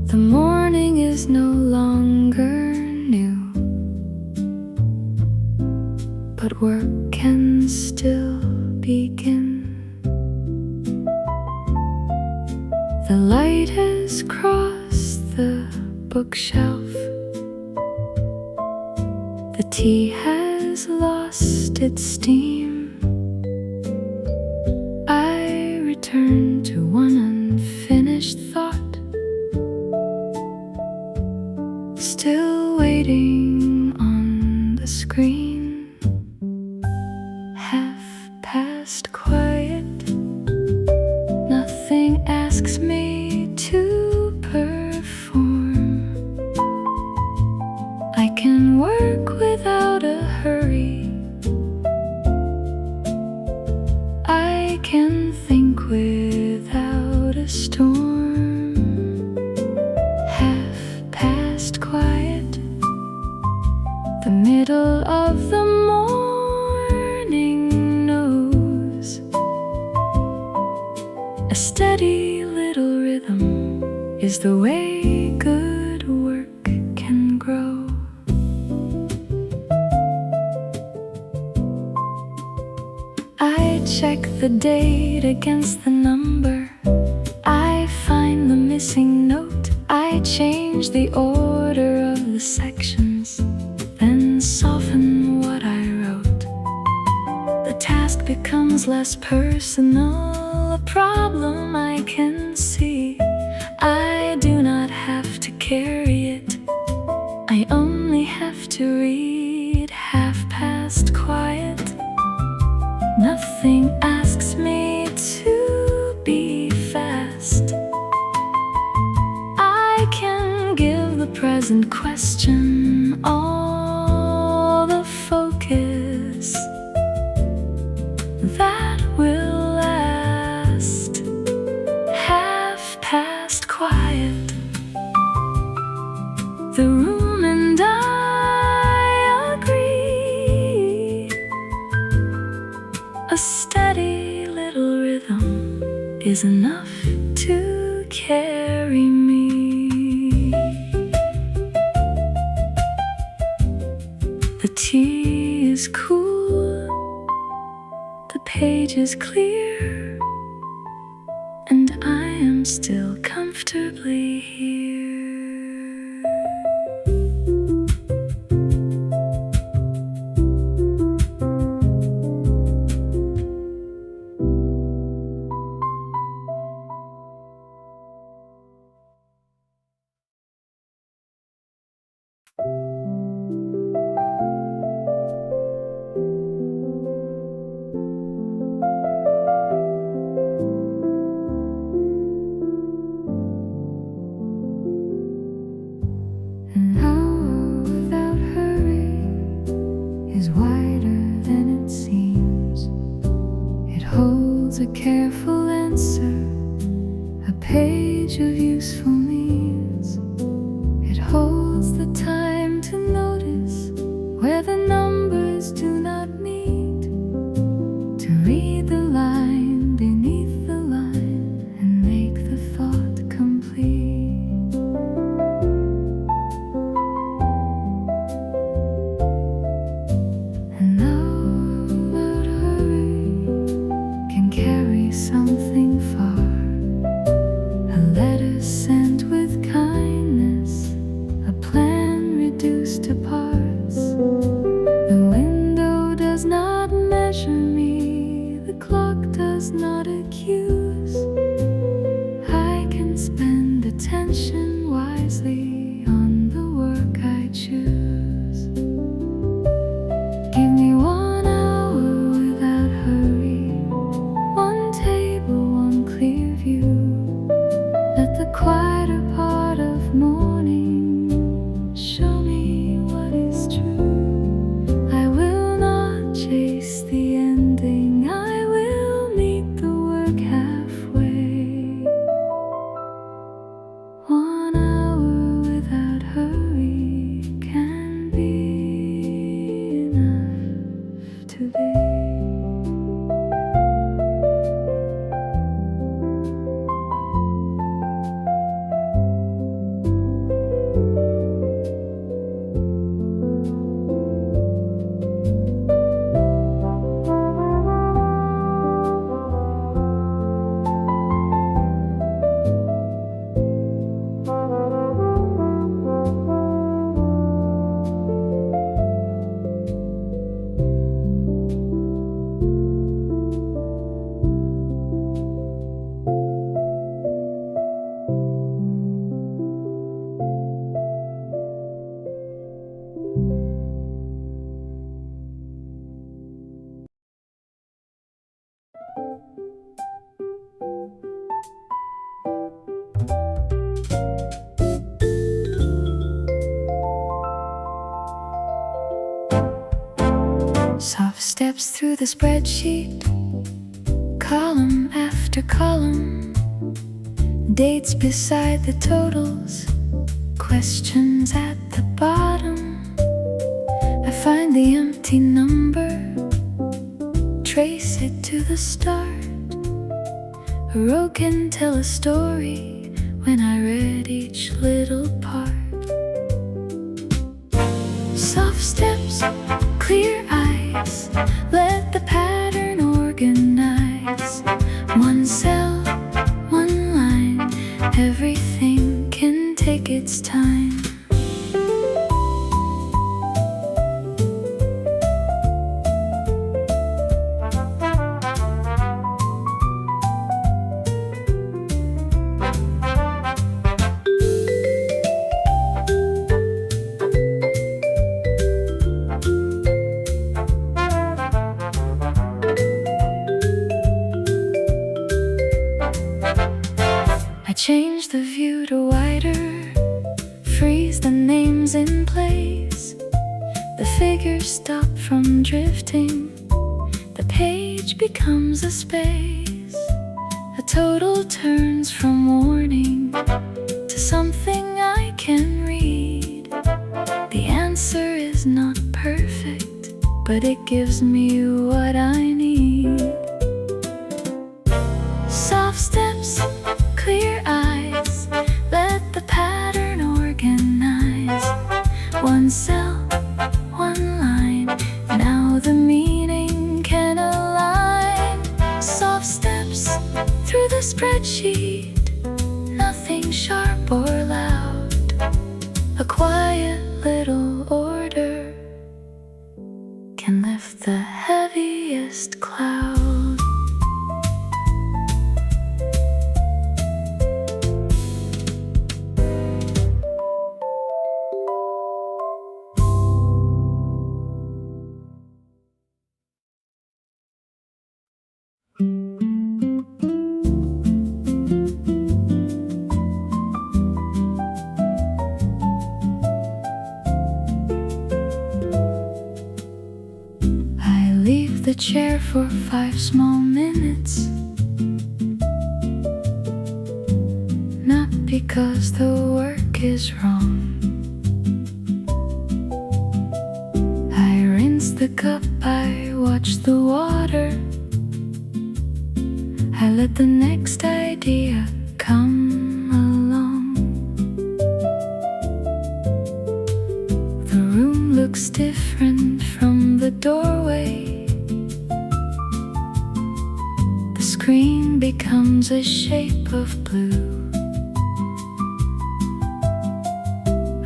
The morning is no longer new, but work can still begin. The light has crossed the bookshelf. The tea has lost its steam. I return to one unfinished thought. still waiting on the screen. Half past quiet, nothing asks me to perform. I can work without a hurry, I can think without a storm. Half past quiet, the middle of the morning knows. A steady little rhythm is the way good work can grow. I check the date against the number, I find the missing note, I change the order of the sections, then soften what I wrote. The task becomes less personal, a problem I can see. I do not have to carry it, I only have to read. Half past quiet, nothing asks me to be fast. I can give the present question all the focus that will last. Half past quiet, the room and I agree. A steady little rhythm is enough to carry me. The tea is cool, the page is clear, and I am still comfortably here. An hour without hurry is wider than it seems. It holds a careful answer, a page of useful means. It holds the time Soft steps through the spreadsheet, column after column, dates beside the totals, questions at the bottom. I find the empty number, trace it to the start. A road can tell a story when I read each little part. Soft steps, clear eyes, let the pattern organize. One cell, one line, everything can take its time. Change the view to wider, freeze the names in place. The figures stop from drifting, the page becomes a space. A total turns from warning to something I can read. The answer is not perfect, but it gives me what I need. Soft steps, clear eyes, let the pattern organize. One cell, one line, now the meaning can align. Soft steps through the spreadsheet, nothing sharp or loud. A quiet little order can lift the heaviest cloud. The chair for 5 small minutes, not because the work is wrong. I rinse the cup, I watch the water, I let the next idea come along. The room looks different from the doorway. Green becomes a shape of blue.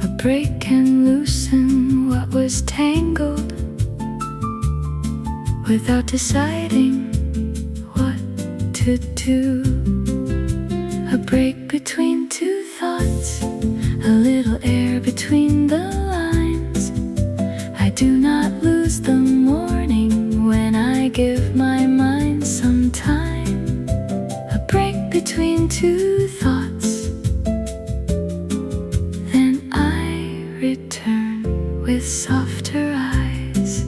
A break can loosen what was tangled without deciding what to do. A break between two thoughts, a little air between the lines. I do not lose the morning when I give my mind some time. Between two thoughts, then I return with softer eyes.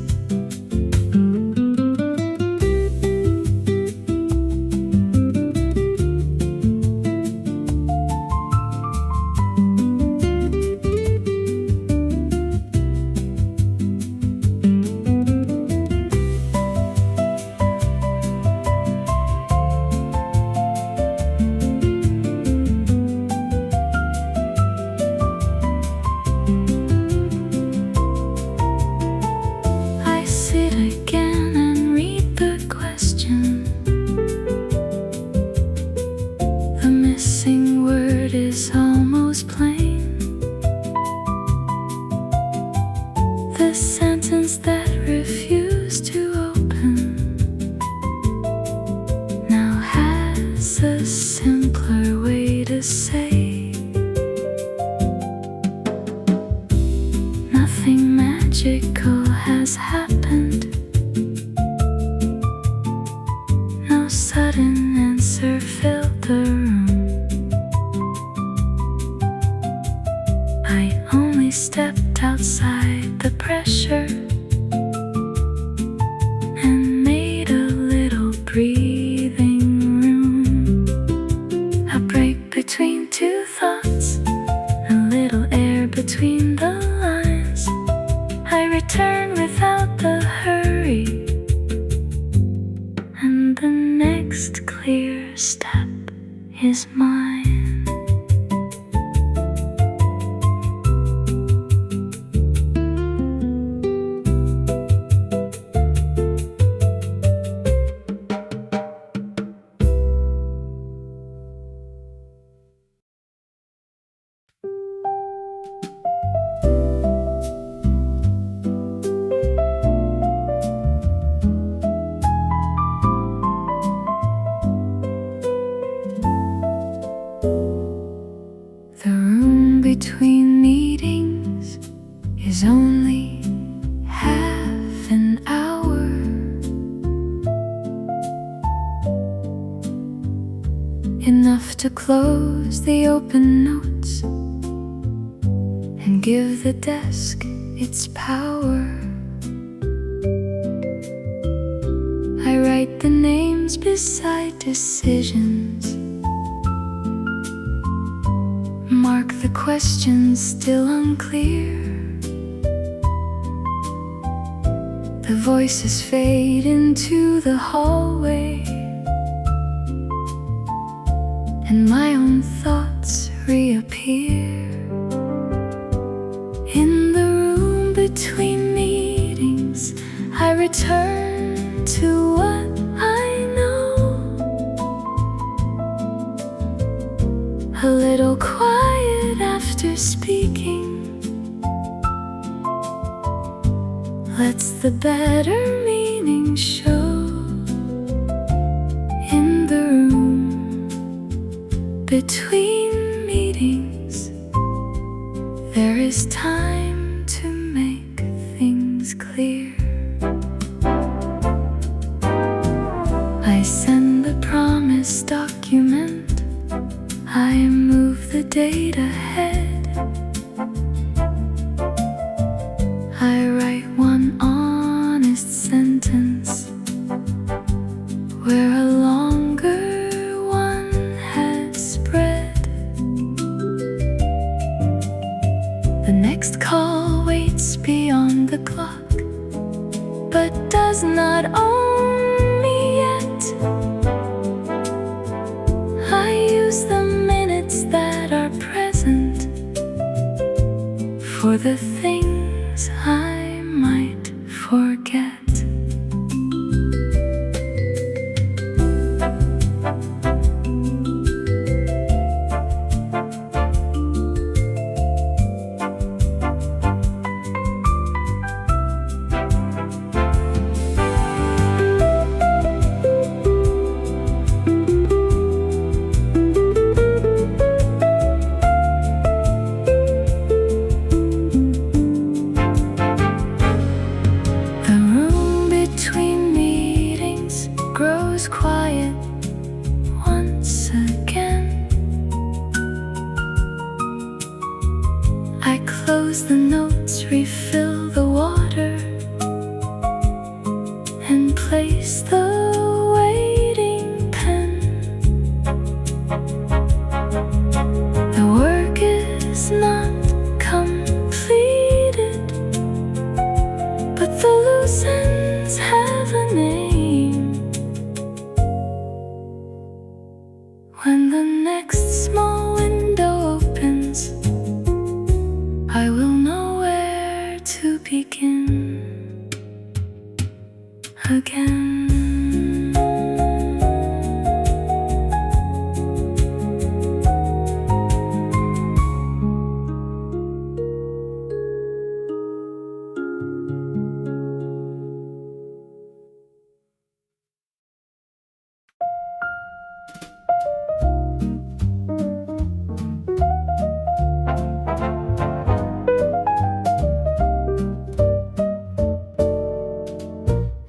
Is almost plain. The sentence that refused to open now has a simpler way to say. Nothing magical has happened. No sudden answer filled the room. I only stepped outside the pressure is mine. The room between meetings is only half an hour. Enough to close the open notes and give the desk its power. I write the names beside decisions, mark the questions still unclear. The voices fade into the hallway, and my own thoughts reappear. In the room between meetings, I return to what I know. A little quiet after speaking lets the better meaning show. In the room between meetings, there is time to make things clear. I send the promised document, I move the date ahead. I write one honest sentence where a longer one had spread. The next call waits beyond the clock, but does not own me yet. I use the minutes that are present for the things I might forget. Grows quiet once again. I close the notes, refill the water, and place the waiting pen. The work is not completed, but the loose ends have a name. When the next small window opens, I will know where to begin again.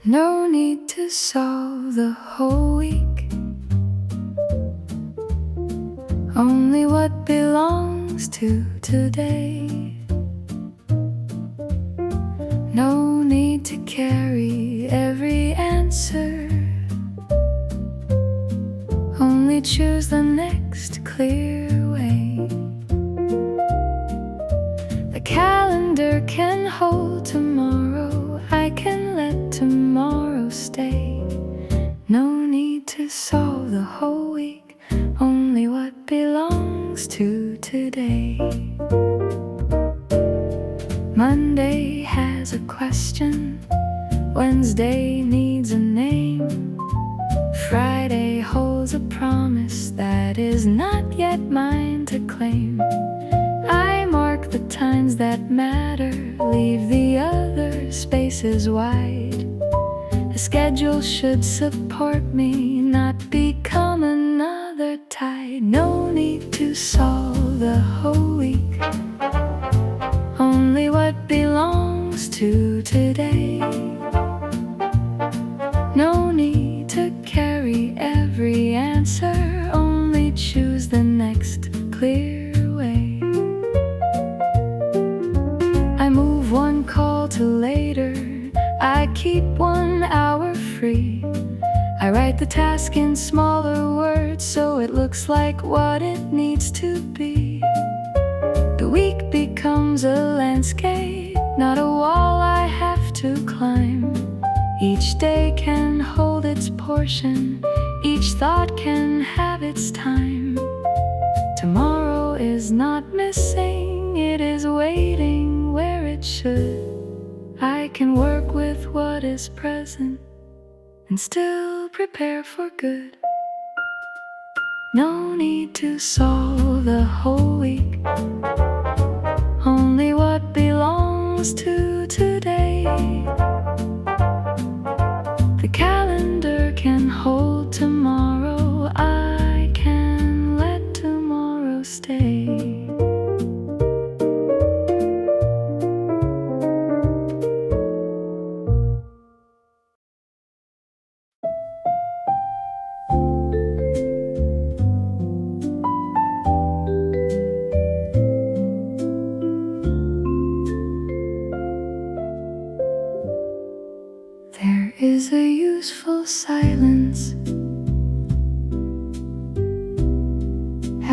No need to solve the whole week, only what belongs to today. No need to carry every answer, only choose the next clear way. The calendar can hold tomorrow, I can let tomorrow stay. No need to solve the whole week, only what belongs to today. Monday has a question, Wednesday needs a name, Friday holds a promise that is not yet mine to claim. I mark the times that matter, leave the other spaces wide. A schedule should support me, not become another tide. No need to solve the whole week, only what belongs to today. No need to carry every answer, only choose the next clear way. I move one call to later, I keep 1 hour free. I write the task in smaller words so it looks like what it needs to be. The week becomes a landscape, not a wall I have to climb. Each day can hold its portion, each thought can have its time. Tomorrow is not missing, it is waiting where it should. I can work with what is present and still prepare for good. No need to solve the whole week, only what belongs to today. The calendar can hold tomorrow, I can let tomorrow stay. There is a useful silence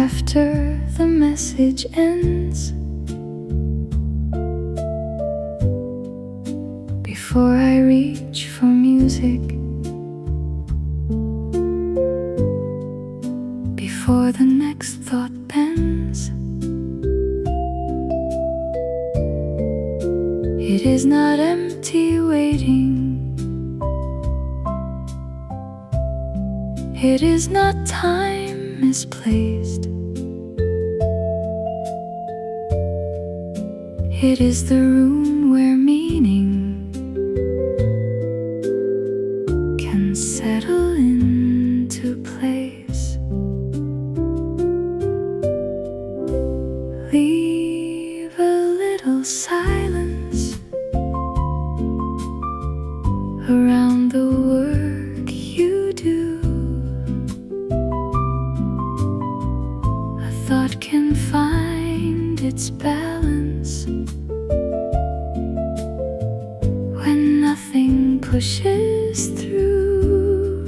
after the message ends. Before I reach for music, before the next thought bends, it is not empty waiting. It is not time misplaced. It is the room where meaning can settle into place. Leave a little silence around the work you do. Thought can find its balance when nothing pushes through.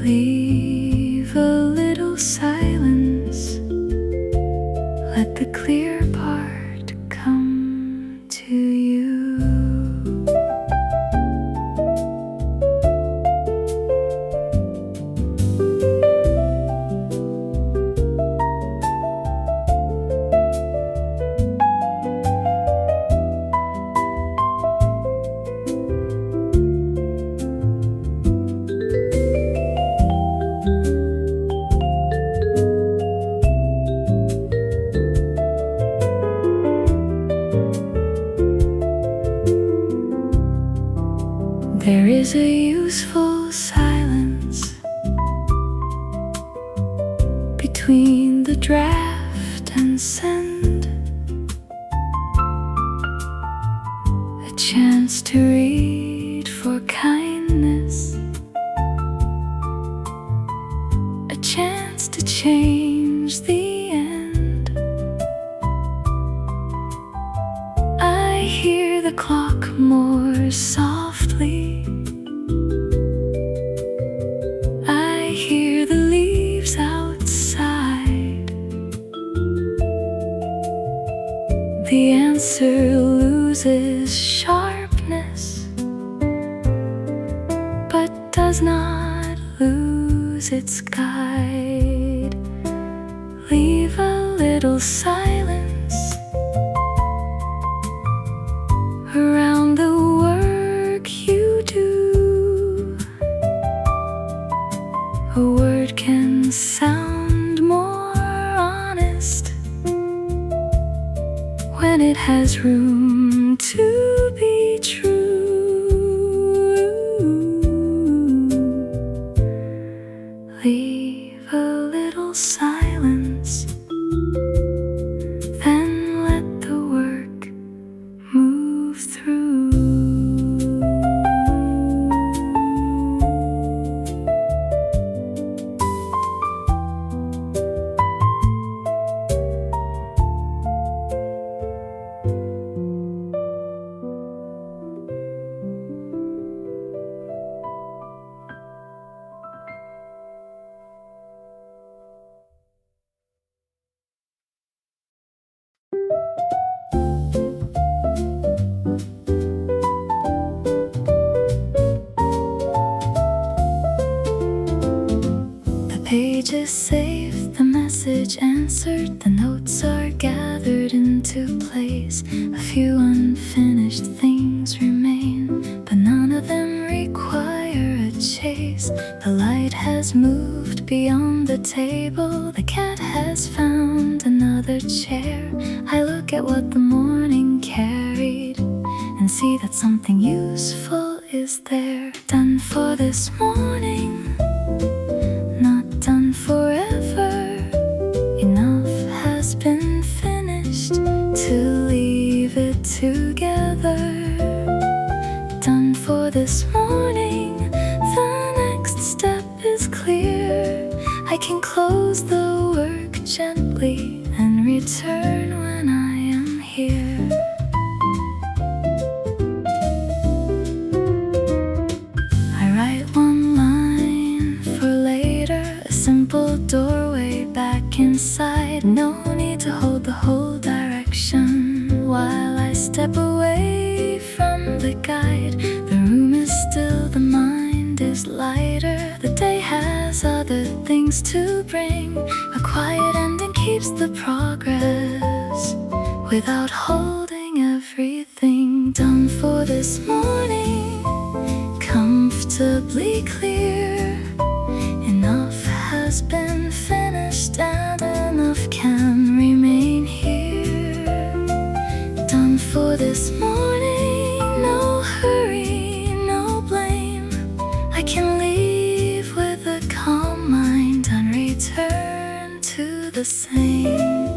Leave a little silence, let the clear part come to you. There is a useful silence between the draft and send, a chance to read for kindness, a chance to change the end. I hear the clock more softly, I hear the leaves outside. The answer loses sharpness, but does not lose lose its guide. Leave a little silence around the work you do. A word can sound more honest when it has room to be true. Leave a little silence, then let the work move through. The page is saved, the message answered, the notes are gathered into place. A few unfinished things remain, but none of them require a chase. The light has moved beyond the table, the cat has found another chair. I look at what the morning carried and see that something useful is there. Done for this morning, not done forever. Enough has been finished to leave it together. Done for this morning, the next step is clear. I can close the work gently and return when I am here. I write one line for later, a simple doorway back inside. No need to hold the whole direction while I step away from the guide. The room is still, the mind is lighter. The day has other things to bring. A quiet ending keeps the progress without holding everything. Done for this morning, comfortably clear. Enough has been finished and enough can remain here. Done for this morning, no hurry, no blame. I can leave with a calm mind and return to the same.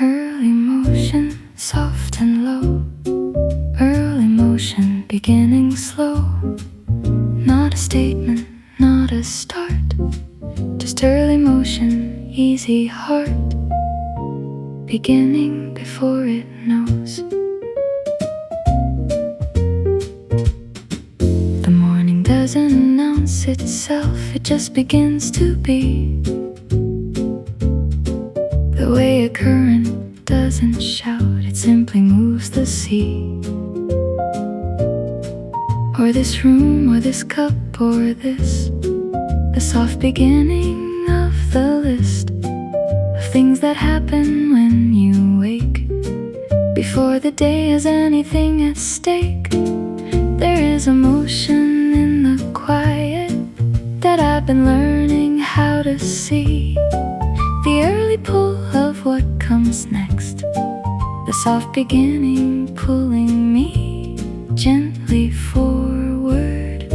Early motion, soft and low. Early motion, beginning slow. Not a statement, not a start. Just early motion, easy heart. Beginning before it knows. The morning doesn't announce itself, it just begins to be. The way a current doesn't shout, it simply moves the sea. Or this room, or this cup, or this, the soft beginning of the list of things that happen when you wake. Before the day has anything at stake, there is a motion in the quiet that I've been learning how to see. The early pull of what comes next, the soft beginning pulling me gently forward,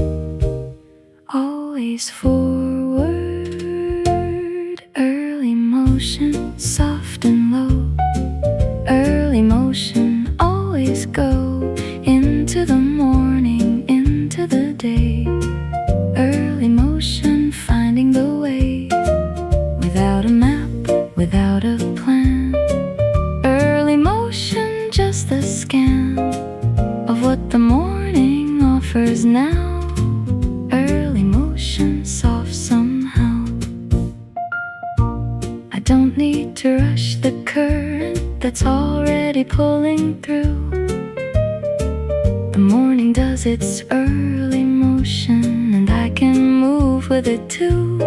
always forward. Early motion, soft and low. Early motion, always go into the morning, into the day. Early motion, finding the way, without a map, without a plan. Early motion, just the scan of what the morning offers now. Early motion. current that's already pulling through. The morning does its early motion, and I can move with it too,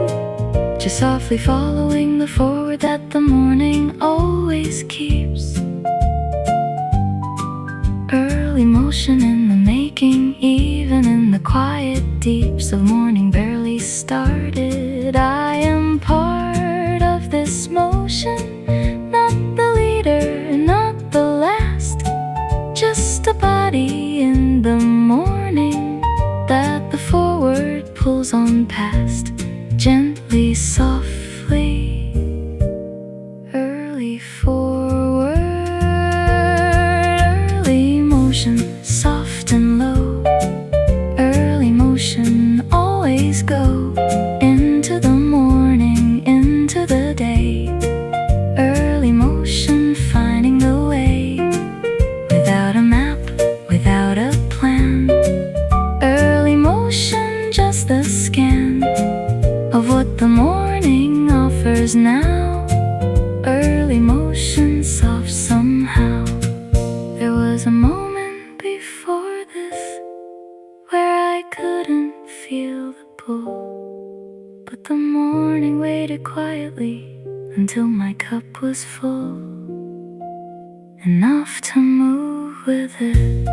just softly following the forward that the morning always keeps. Early motion in the making, even in the quiet deeps of morning barely started. I am part of this motion, not the leader, not the last, just a body in the morning that the forward pulls on past, gently, softly. Early forward, early motion, soft and low. Early motion, always go into the morning, into the day. Early motion, finding the way, without a map, without a plan. Early motion, just the scan of what the morning offers now. Early motion, soft somehow. There was a moment before this where I couldn't feel the pull, but the morning waited quietly until my cup was full, enough to move with it.